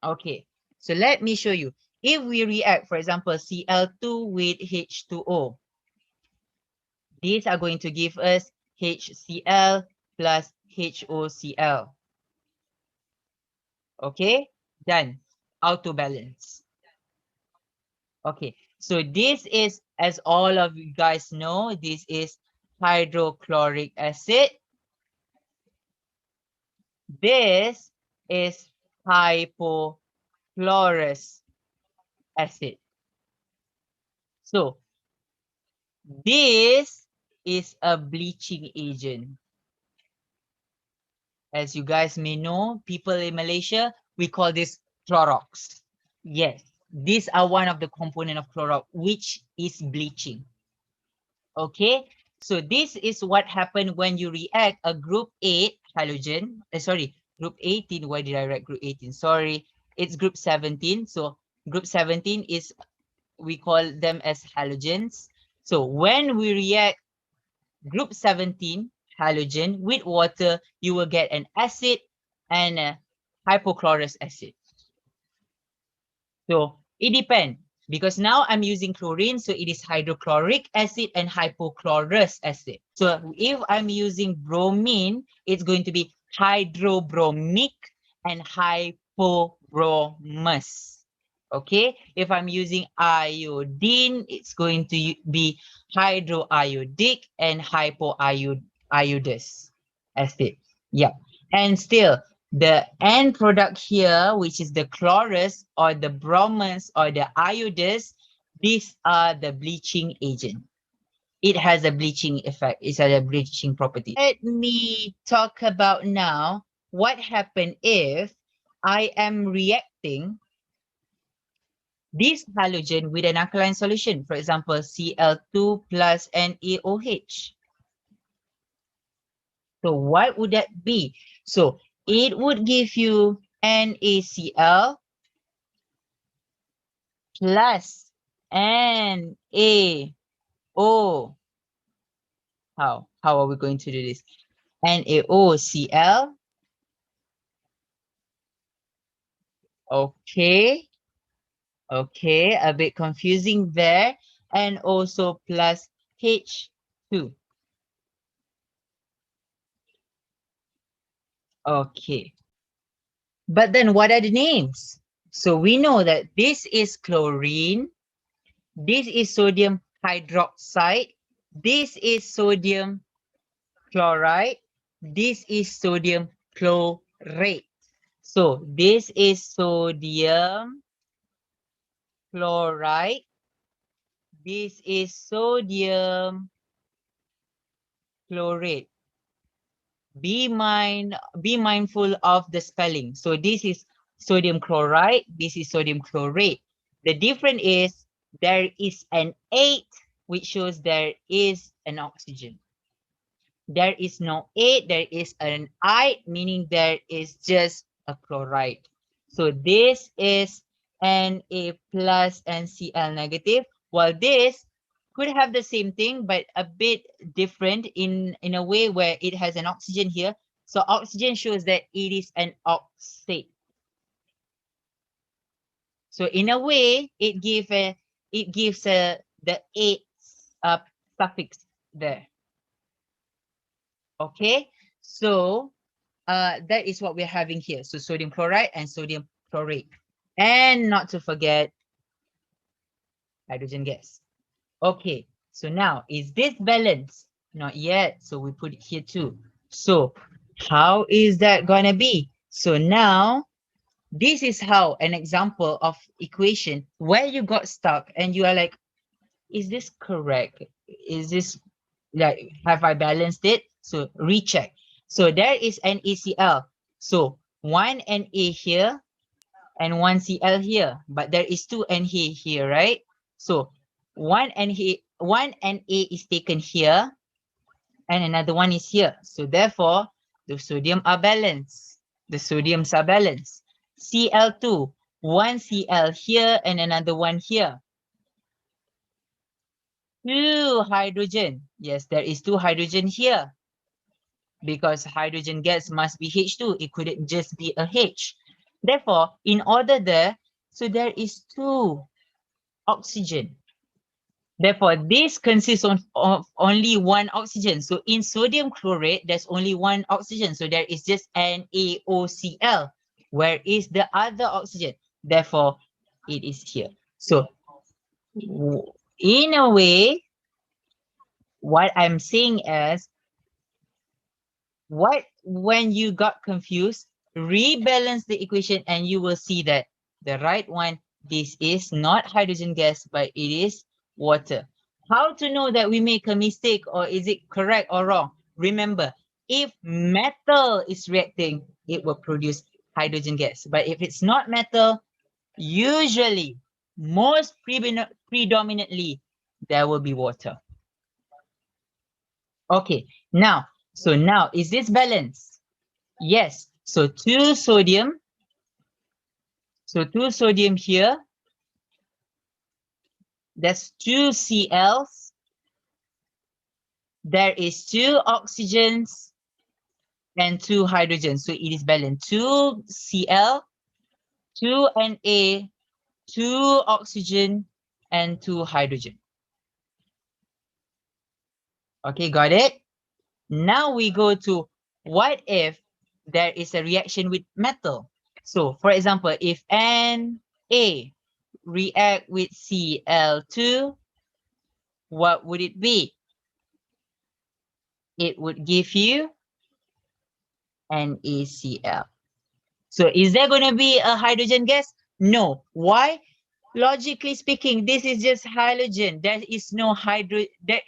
Okay, so let me show you. If we react, for example, Cl2 with H2O, these are going to give us HCl plus HOCl. Okay, done. Auto balance. Okay, so this is, as all of you guys know, this is hydrochloric acid. This is hypochlorous acid. So this is a bleaching agent. As you guys may know, people in Malaysia, we call this Clorox. Yes, these are one of the component of Clorox, which is bleaching. Okay, so this is what happened when you react a group 8 halogen. Group 18. Why did I write group 18? Sorry, it's group 17. So group 17 is, we call them as halogens. So when we react group 17 halogen with water, you will get an acid and a hypochlorous acid. So it depends, because now I'm using chlorine, so it is hydrochloric acid and hypochlorous acid. So if I'm using bromine, it's going to be hydrobromic and hypobromous. Okay, if I'm using iodine, it's going to be hydroiodic and hypoiodous acid. Yeah, and still the end product here, which is the chlorus or the bromous or the iodous, these are the bleaching agent. It has a bleaching effect. It's a bleaching property. Let me talk about now what happens if I am reacting this halogen with an alkaline solution, for example, Cl2 plus NaOH. So what would that be? So it would give you NaCl plus NaO. How are we going to do this? NaOCl. Okay. Okay, a bit confusing there. And also plus H2. Okay. But then what are the names? So we know that this is chlorine. This is sodium hydroxide. This is sodium chloride. This is sodium chlorate. So this is sodium chloride. This is sodium chlorate. Be mindful of the spelling. So this is sodium chloride. This is sodium chlorate. The difference is there is an 8, which shows there is an oxygen. There is no 8, there is an I, meaning there is just a chloride. So this is Na plus and Cl negative, while this could have the same thing, but a bit different in a way where it has an oxygen here. So oxygen shows that it is an oxide. So in a way, it gives the 8 suffix there. Okay, so that is what we're having here. So sodium chloride and sodium chlorate. And not to forget hydrogen gas. Okay, so now is this balanced? Not yet. So we put it here too. So how is that gonna be? So now this is how an example of equation where you got stuck and you are like, is this correct? Is this like, have I balanced it? So recheck. So there is an ACl. So one Na here and one Cl here, but there is two Na here, right? So one Na is taken here and another one is here. So therefore, the sodium are balanced. The sodiums are balanced. Cl2, one Cl here and another one here. Two hydrogen. Yes, there is two hydrogen here. Because hydrogen gas must be H2. It couldn't just be a H. Therefore, in order there, so there is two oxygen. Therefore, this consists of only one oxygen. So in sodium chlorate, there's only one oxygen. So there is just NaOCl. Where is the other oxygen? Therefore, it is here. So in a way, what I'm saying is, when you got confused, rebalance the equation and you will see that the right one, this is not hydrogen gas, but it is water. How to know that we make a mistake or is it correct or wrong? Remember, if metal is reacting, it will produce hydrogen gas. But if it's not metal, usually, most predominantly, there will be water. Okay, now, so now, is this balanced? Yes, so two sodium. So two sodium here. That's two Cls. There is two oxygens and two hydrogens. So it is balanced. Two Cl, two Na, two oxygen, and two hydrogen. Okay, got it? Now we go to what if there is a reaction with metal? So for example, if Na react with Cl2, what would it be? It would give you NaCl. So is there going to be a hydrogen gas? No. Why? Logically speaking, this is just halogen. There is no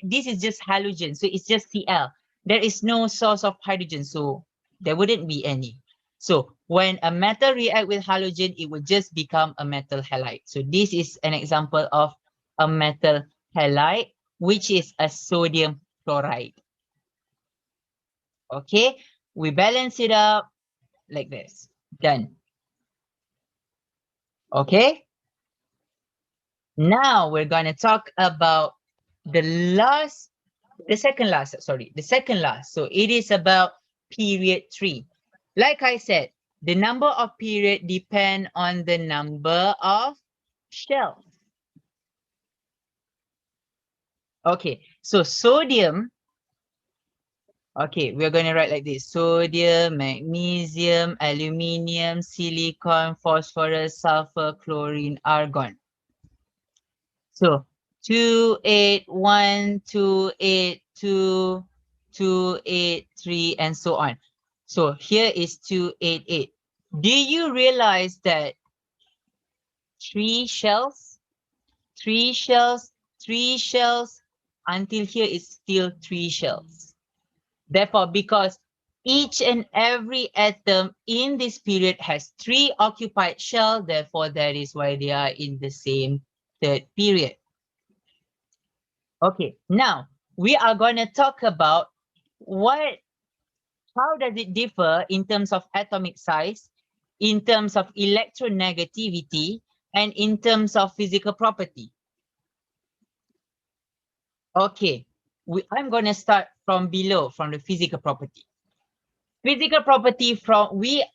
this is just halogen. So it's just Cl. There is no source of hydrogen. So there wouldn't be any. So when a metal react with halogen, it would just become a metal halide. So this is an example of a metal halide, which is a sodium chloride. Okay, we balance it up like this. Done. Okay. Now we're going to talk about the second last. So it is about period 3. Like I said, the number of period depend on the number of shells. Okay, so sodium. Okay, we're going to write like this. Sodium, magnesium, aluminium, silicon, phosphorus, sulfur, chlorine, argon. So 281, 282, 283, and so on. So here is 288. Do you realize that 3 shells, until here is still 3 shells? Therefore, because each and every atom in this period has 3 occupied shells, therefore that is why they are in the same third period. Okay, now we are going to talk about how does it differ in terms of atomic size, in terms of electronegativity, and in terms of physical property. Okay, I'm going to start from below, from the physical property. Physical property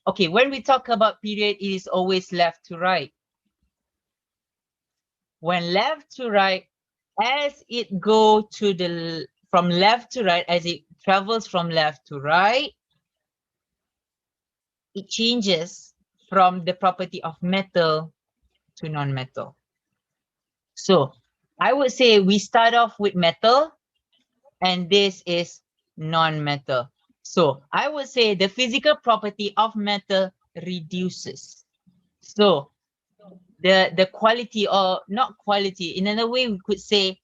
okay, when we talk about period, it is always left to right. When left to right, as it go to the, from left to right, as it travels from left to right, it changes from the property of metal to non-metal. So I would say we start off with metal, and this is non-metal. So I would say the physical property of metal reduces. So the quality, or not quality, in another way we could say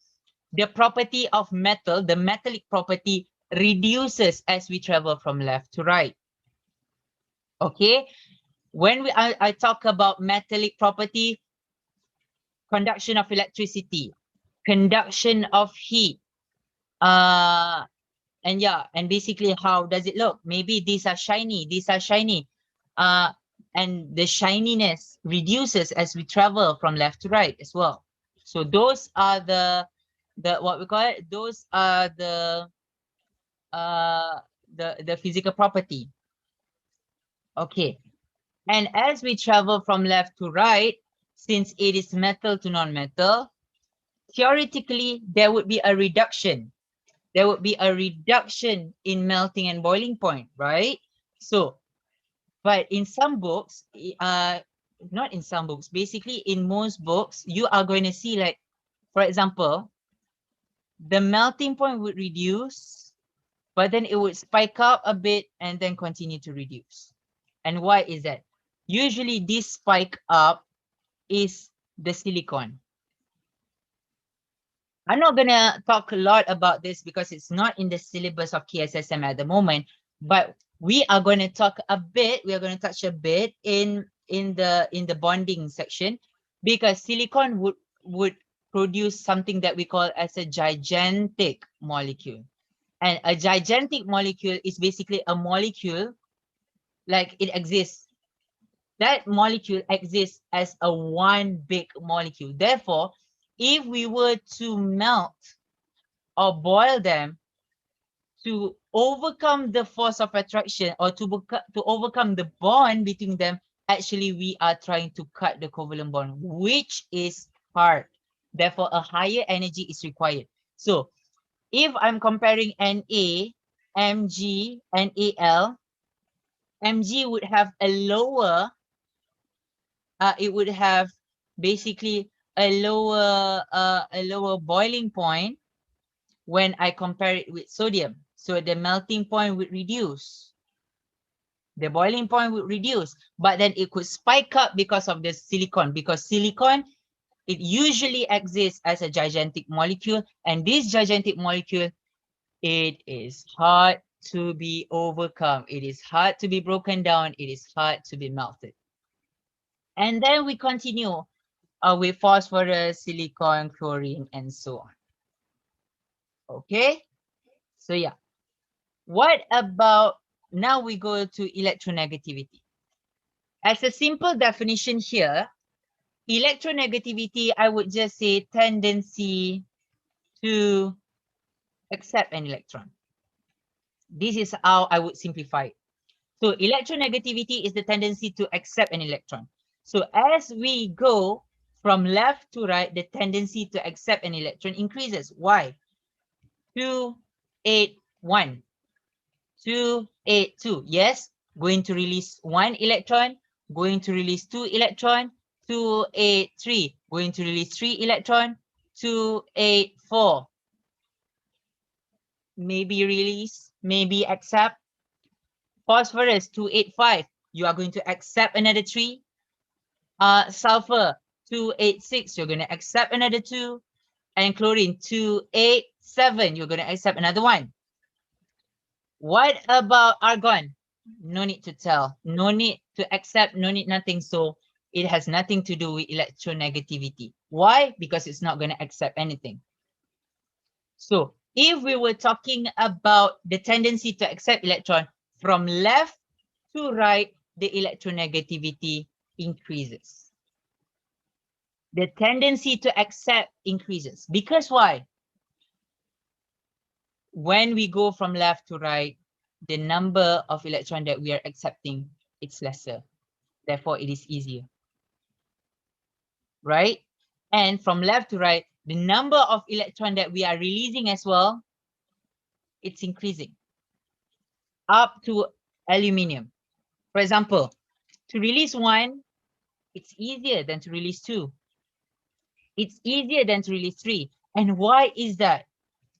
the property of metal, the metallic property, reduces as we travel from left to right. Okay, when I talk about metallic property, conduction of electricity, conduction of heat, and yeah, and basically how does it look? Maybe these are shiny, and the shininess reduces as we travel from left to right as well. So those are the what we call it, those are uh the physical property. Okay, and as we travel from left to right, since it is metal to non-metal, theoretically there would be a reduction. There would be a reduction in melting and boiling point, right? So, but in some books, not in some books, basically in most books, you are going to see, like, for example, the melting point would reduce, but then it would spike up a bit and then continue to reduce. And why is that? Usually this spike up is the silicon. I'm not going to talk a lot about this because it's not in the syllabus of Kssm at the moment, but we are going to talk a bit, we are going to touch a bit in the bonding section, because silicon would produce something that we call as a gigantic molecule. And a gigantic molecule is basically a molecule, like it exists. That molecule exists as a one big molecule. Therefore, if we were to melt or boil them to overcome the force of attraction, or to overcome the bond between them, actually we are trying to cut the covalent bond, which is hard. Therefore, a higher energy is required. So if I'm comparing Na, Mg, and Al, Mg would have a lower, it would have basically a lower boiling point when I compare it with sodium. So the melting point would reduce. The boiling point would reduce, but then it could spike up because of the silicon, because silicon, it usually exists as a gigantic molecule, and this gigantic molecule, it is hard to be overcome. It is hard to be broken down. It is hard to be melted. And then we continue with phosphorus, silicon, chlorine, and so on. Okay, so yeah. What about, now we go to electronegativity. As a simple definition here, electronegativity, I would just say tendency to accept an electron. This is how I would simplify it. So electronegativity is the tendency to accept an electron. So as we go from left to right, the tendency to accept an electron increases. Why? 2, 8, 1. 2, 8, 2. Yes, going to release 1 electron, going to release 2 electron, 2, 8, 3. Going to release 3 electron, 2, 8, 4. Maybe release, maybe accept. Phosphorus 2, 8, 5. You are going to accept another 3. Sulfur 2, 8, 6. You're going to accept another 2. And chlorine 2, 8, 7. You're going to accept another 1. What about argon? No need to tell. No need to accept. No need nothing. So it has nothing to do with electronegativity. Why? Because it's not going to accept anything. So if we were talking about the tendency to accept electron from left to right, the electronegativity increases. The tendency to accept increases. Because why? when we go from left to right, the number of electrons that we are accepting, it's lesser. Therefore, it is easier, right? And from left to right, the number of electrons that we are releasing as well, it's increasing up to aluminium. For example, to release 1, it's easier than to release 2. It's easier than to release 3. And why is that?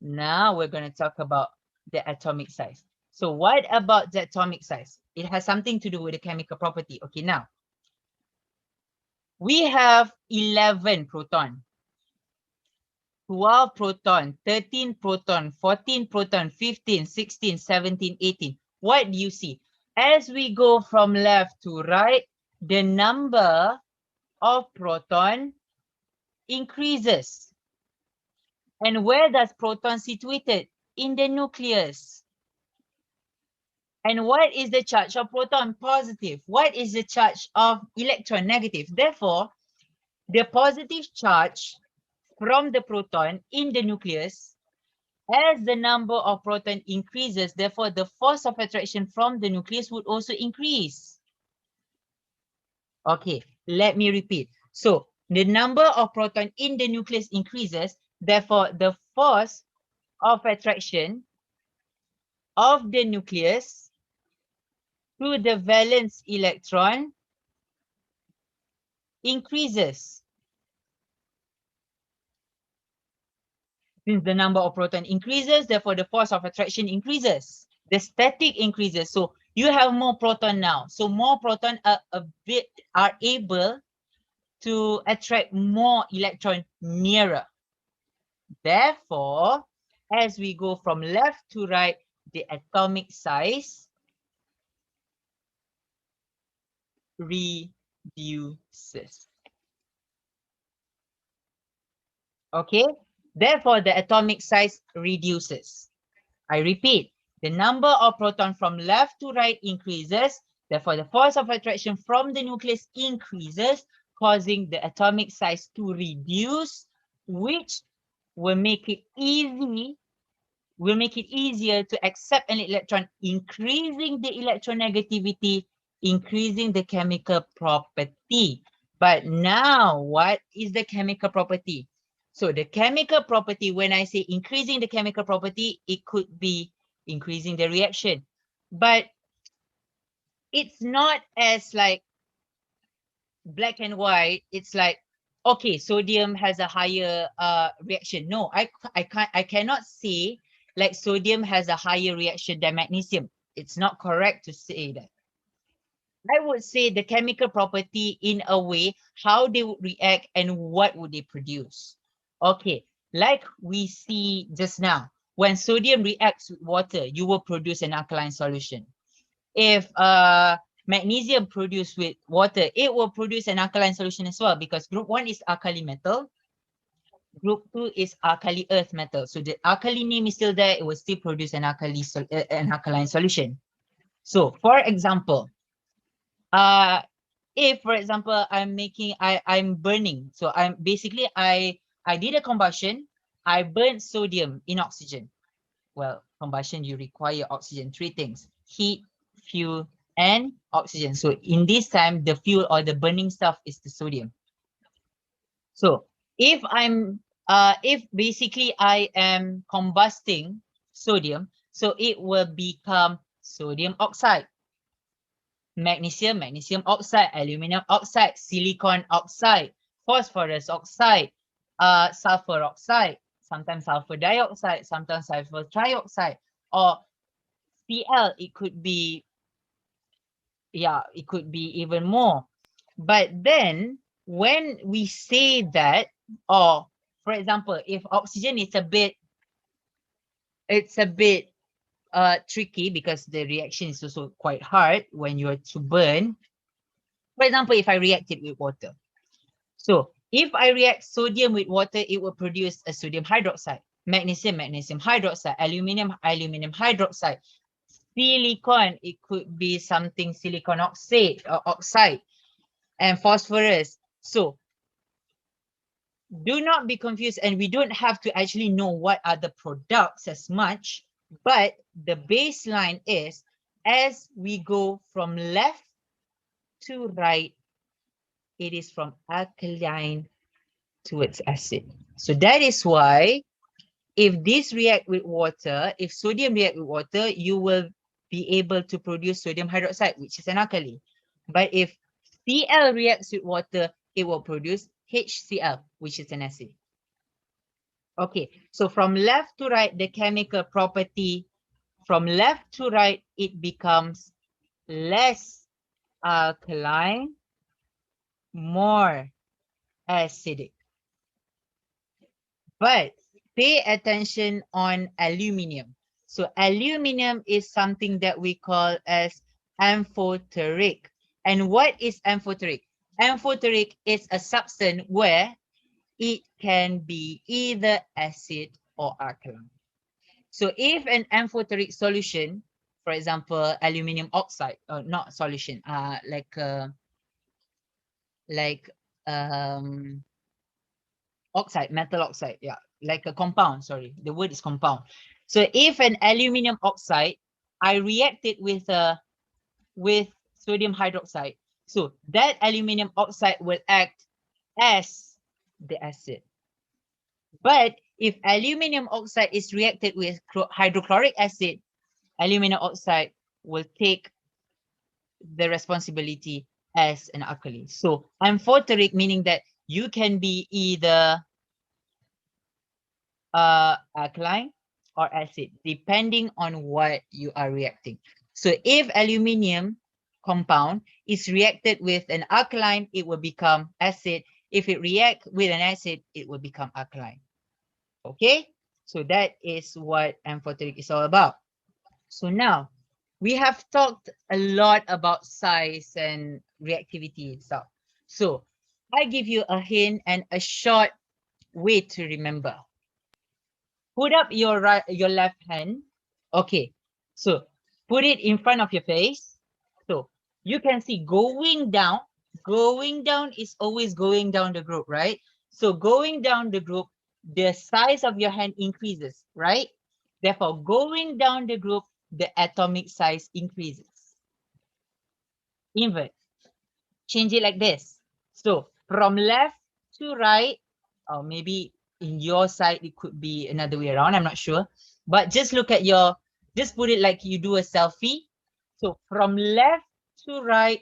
Now we're going to talk about the atomic size. So what about the atomic size? It has something to do with the chemical property. Okay, now we have 11 proton, 12 proton, 13 proton, 14 proton, 15, 16, 17, 18. What do you see? As we go from left to right, the number of proton increases. And where does proton situated? In the nucleus. And what is the charge of proton? Positive. What is the charge of electron? Negative. Therefore, the positive charge from the proton in the nucleus, as the number of proton increases, therefore the force of attraction from the nucleus would also increase. Okay, let me repeat. So the number of proton in the nucleus increases, therefore the force of attraction of the nucleus to the valence electron increases. Since the number of proton increases, therefore the force of attraction increases. The static increases. So you have more proton now. So more proton are able to attract more electron nearer. Therefore, as we go from left to right, the atomic size reduces. Okay, therefore the atomic size reduces. I repeat, the number of protons from left to right increases, therefore the force of attraction from the nucleus increases, causing the atomic size to reduce, which will make it easier to accept an electron, increasing the electronegativity, increasing the chemical property. But now, what is the chemical property? So the chemical property, when I say increasing the chemical property, it could be increasing the reaction. But it's not as like black and white. It's like, okay, sodium has a higher reaction. No, I cannot say like sodium has a higher reaction than magnesium. It's not correct to say that. I would say the chemical property in a way, how they would react and what would they produce. Okay, like we see just now, when sodium reacts with water, you will produce an alkaline solution. If magnesium produced with water, it will produce an alkaline solution as well, because group 1 is alkali metal, group 2 is alkali earth metal. So the alkali name is still there, it will still produce an alkaline solution. So for example, if for example I'm burning, so I did a combustion, I burned sodium in oxygen. Well, combustion, you require oxygen, 3 things: heat, fuel, and oxygen. So in this time, the fuel or the burning stuff is the sodium. So if basically I am combusting sodium, so it will become sodium oxide, magnesium oxide, aluminum oxide, silicon oxide, phosphorus oxide, sulfur oxide, sometimes sulfur dioxide, sometimes sulfur trioxide, or Cl. It could be, yeah, it could be even more. But then when we say that, or for example, if oxygen is it's a bit tricky, because the reaction is also quite hard when you're to burn. For example, if I react it with water. So if I react sodium with water, it will produce a sodium hydroxide, magnesium hydroxide, aluminum hydroxide, silicon, it could be something silicon oxide or oxide, and phosphorus. So do not be confused, and we don't have to actually know what are the products as much, but the baseline is as we go from left to right, it is from alkaline towards acid. So that is why if this react with water, if sodium react with water, you will be able to produce sodium hydroxide, which is an alkali. But if Cl reacts with water, it will produce HCl, which is an acid. Okay, so from left to right, the chemical property, from left to right, it becomes less alkaline, more acidic. But pay attention on aluminium. So aluminium is something that we call as amphoteric. And what is amphoteric? Amphoteric is a substance where it can be either acid or alkaline. So if an amphoteric solution, for example, aluminium oxide, or not solution, oxide, metal oxide, yeah, like a compound, sorry, the word is compound. So if an aluminium oxide, I react it with sodium hydroxide, so that aluminium oxide will act as the acid. But if aluminium oxide is reacted with hydrochloric acid, aluminium oxide will take the responsibility as an alkali. So amphoteric, meaning that you can be either alkaline or acid, depending on what you are reacting. So if aluminium compound is reacted with an alkaline, it will become acid. If it react with an acid, it will become alkaline. Okay, so that is what amphoteric is all about. So now we have talked a lot about size and reactivity and stuff. So I give you a hint and a short way to remember. Put up your left hand. Okay, so put it in front of your face. So you can see going down is always going down the group, right? So going down the group, the size of your hand increases, right? Therefore, going down the group, the atomic size increases. Invert. Change it like this. So from left to right, or maybe in your side, it could be another way around, I'm not sure. But just look at your, just put it like you do a selfie. So from left to right,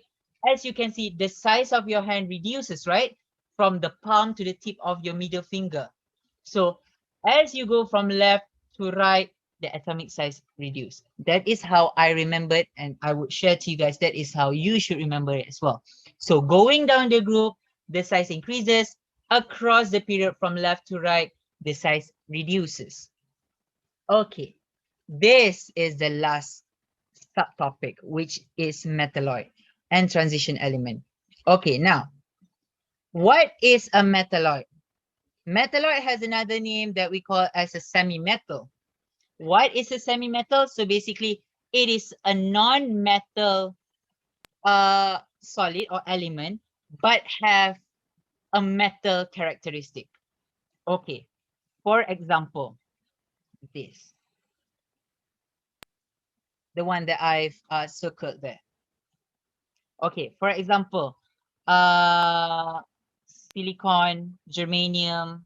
as you can see, the size of your hand reduces, right? From the palm to the tip of your middle finger. So as you go from left to right, the atomic size reduce. That is how I remember it, and I would share to you guys, that is how you should remember it as well. So going down the group, the size increases. Across the period from left to right, the size reduces. Okay, this is the last subtopic, which is metalloid and transition element. Okay, now, what is a metalloid? Metalloid has another name that we call as a semi-metal. What is a semi-metal? So basically, it is a non-metal solid or element, but have a metal characteristic. Okay, for example, this, the one that I've circled there. Okay, for example, silicon, germanium.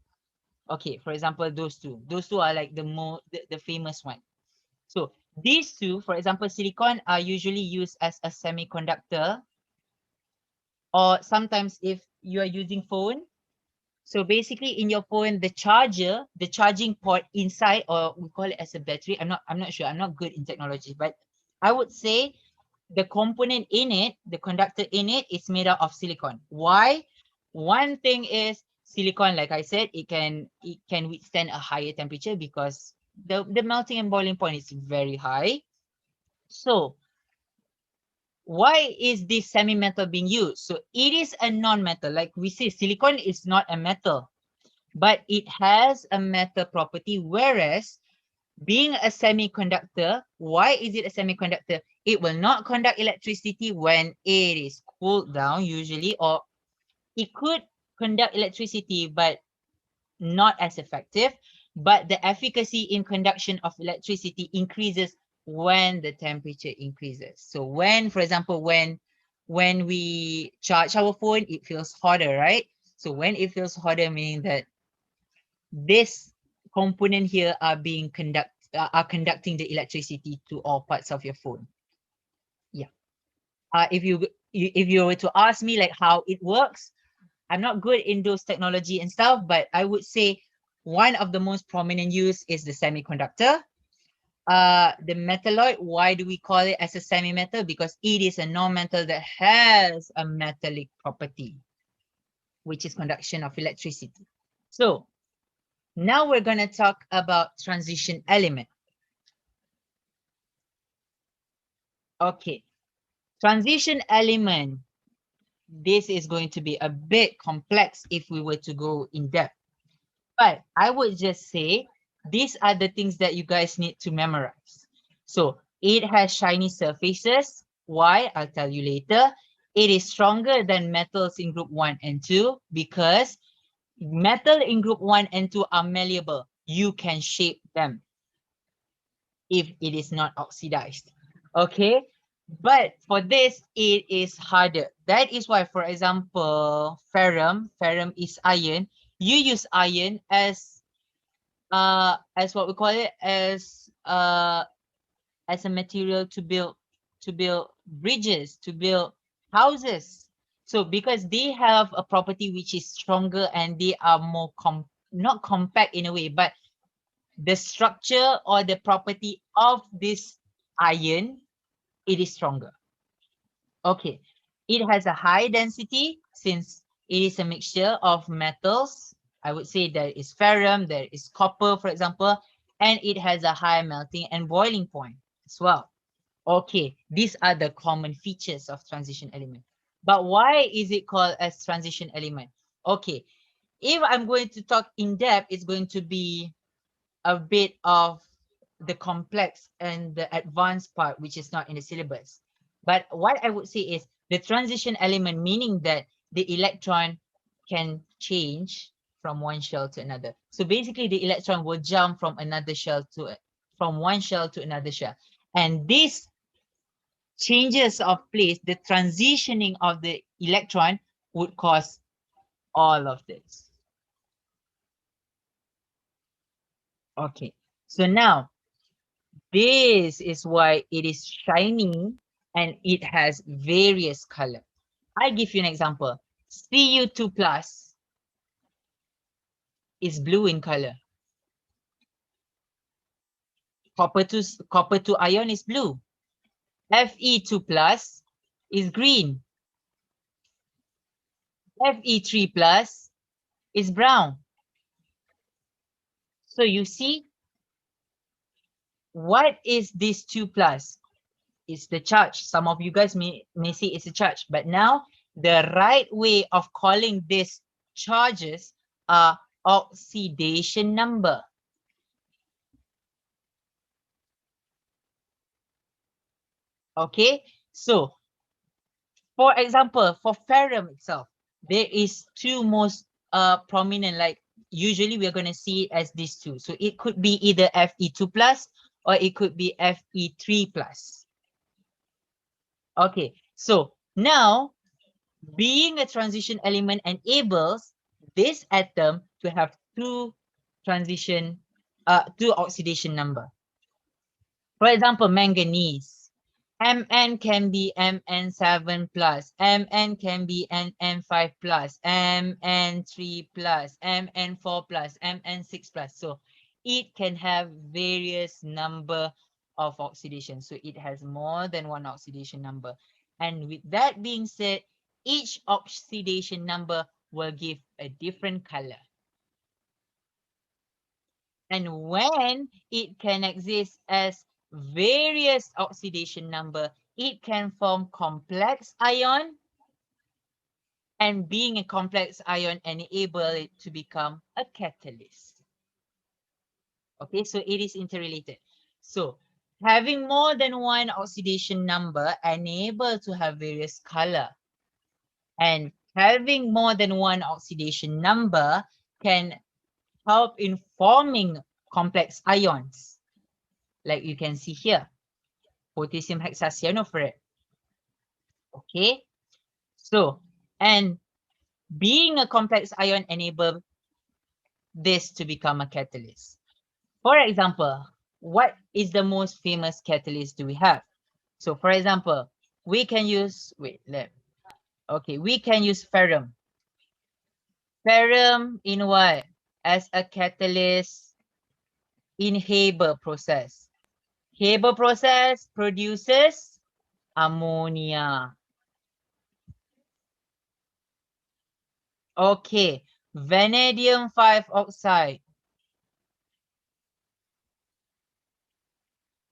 Okay, for example, those two are like the famous one. So these two, for example, silicon are usually used as a semiconductor, or sometimes if you are using phone. So basically in your phone, the charger, the charging port inside, or we call it as a battery. I'm not sure. I'm not good in technology, but I would say the component in it, the conductor in it, is made out of silicon. Why? One thing is silicon, like I said, it can withstand a higher temperature because the melting and boiling point is very high. So why is this semi-metal being used? So it is a non-metal. Like we say, silicon is not a metal, but it has a metal property, whereas being a semiconductor, why is it a semiconductor? It will not conduct electricity when it is cooled down usually, or it could conduct electricity, but not as effective, but the efficacy in conduction of electricity increases when the temperature increases. So when, for example, when we charge our phone, it feels hotter, right? So when it feels hotter, meaning that this component here are conducting the electricity to all parts of your phone. Yeah. If you were to ask me like how it works, I'm not good in those technology and stuff, but I would say one of the most prominent use is the semiconductor. The metalloid, why do we call it as a semi-metal? Because it is a non-metal that has a metallic property, which is conduction of electricity. So now we're going to talk about transition element. Okay, transition element. This is going to be a bit complex if we were to go in depth. But I would just say these are the things that you guys need to memorize. So it has shiny surfaces. Why? I'll tell you later. It is stronger than metals in group 1 and 2 because metal in group 1 and 2 are malleable. You can shape them if it is not oxidized. Okay? But for this, it is harder. That is why, for example, ferrum is iron. You use iron as what we call it, as a material to build bridges, to build houses. So because they have a property which is stronger and they are more not compact in a way, but the structure or the property of this iron, it is stronger. Okay, it has a high density since it is a mixture of metals. I would say there is ferrum, there is copper, for example, and it has a high melting and boiling point as well. Okay, these are the common features of transition element. But why is it called as transition element? Okay, if I'm going to talk in depth, it's going to be a bit of the complex and the advanced part, which is not in the syllabus. But what I would say is the transition element, meaning that the electron can change from one shell to another. So basically the electron will jump from one shell to another shell. And these changes of place, the transitioning of the electron would cause all of this. Okay, so now this is why it is shiny and it has various color. I give you an example. Cu2 plus is blue in color. Copper 2 ion is blue. Fe2 plus is green. Fe3 plus is brown. So you see, what is this 2 plus? It's the charge. Some of you guys may say it's a charge, but now the right way of calling these charges are oxidation number. Okay, so for example, for ferrum itself, there is two most prominent, like usually we're going to see it as these two. So it could be either Fe2 plus or it could be Fe3 plus. Okay, so now being a transition element enables this atom to have two oxidation number. For example, manganese. Mn can be Mn7 plus, Mn can be Mn5 plus, Mn3 plus, Mn4 plus, Mn6 plus. So it can have various number of oxidation. So it has more than one oxidation number. And with that being said, each oxidation number will give a different color. And when it can exist as various oxidation number, it can form complex ion, and being a complex ion enable it to become a catalyst. Okay, so it is interrelated. So having more than one oxidation number enable to have various color, and having more than one oxidation number can help in forming complex ions, like you can see here, potassium hexacyanophyrate. Okay, so, and being a complex ion enables this to become a catalyst. For example, what is the most famous catalyst do we have? So for example, we can use, we can use ferrum. Ferrum in what? As a catalyst in Haber process. Haber process produces ammonia. Okay, vanadium 5 oxide.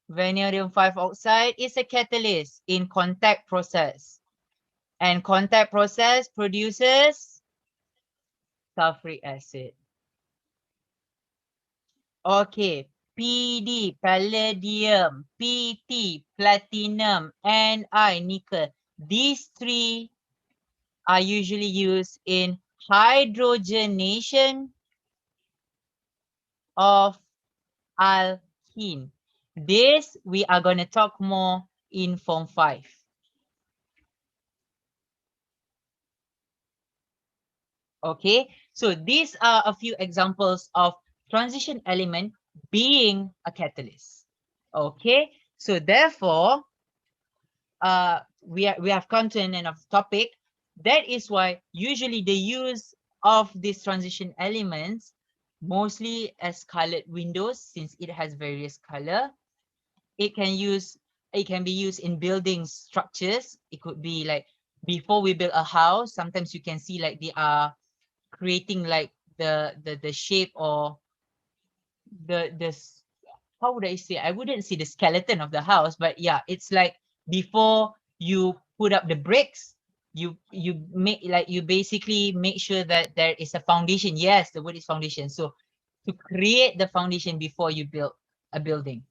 Vanadium 5 oxide is a catalyst in contact process. And contact process produces sulfuric acid. Okay, PD, palladium, PT, platinum, Ni, nickel. These three are usually used in hydrogenation of alkene. This we are going to talk more in Form 5. Okay, so these are a few examples of transition element being a catalyst. Okay, so therefore, we have come to an end of the topic. That is why usually the use of these transition elements mostly as colored windows, since it has various color. It can be used in building structures. It could be like before we build a house, sometimes you can see like they are creating like the shape or the how would I say? I wouldn't say the skeleton of the house, but yeah, it's like before you put up the bricks, you basically make sure that there is a foundation. Yes, the word is foundation. So to create the foundation before you build a building.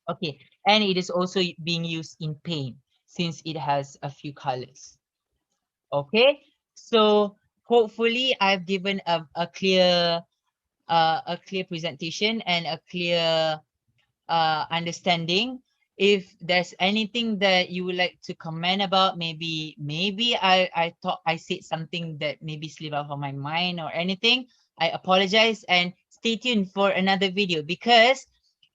Okay, and it is also being used in paint since it has a few colors. Okay, so hopefully I've given a clear presentation and a clear understanding. If there's anything that you would like to comment about, maybe I thought I said something that maybe slip out of my mind or anything, I apologize, and stay tuned for another video, because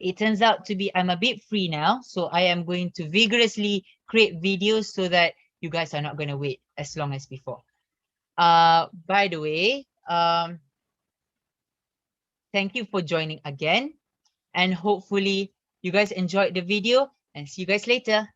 it turns out to be I'm a bit free now, so I am going to vigorously create videos so that you guys are not going to wait as long as before. By the way, thank you for joining again, and hopefully you guys enjoyed the video, and see you guys later.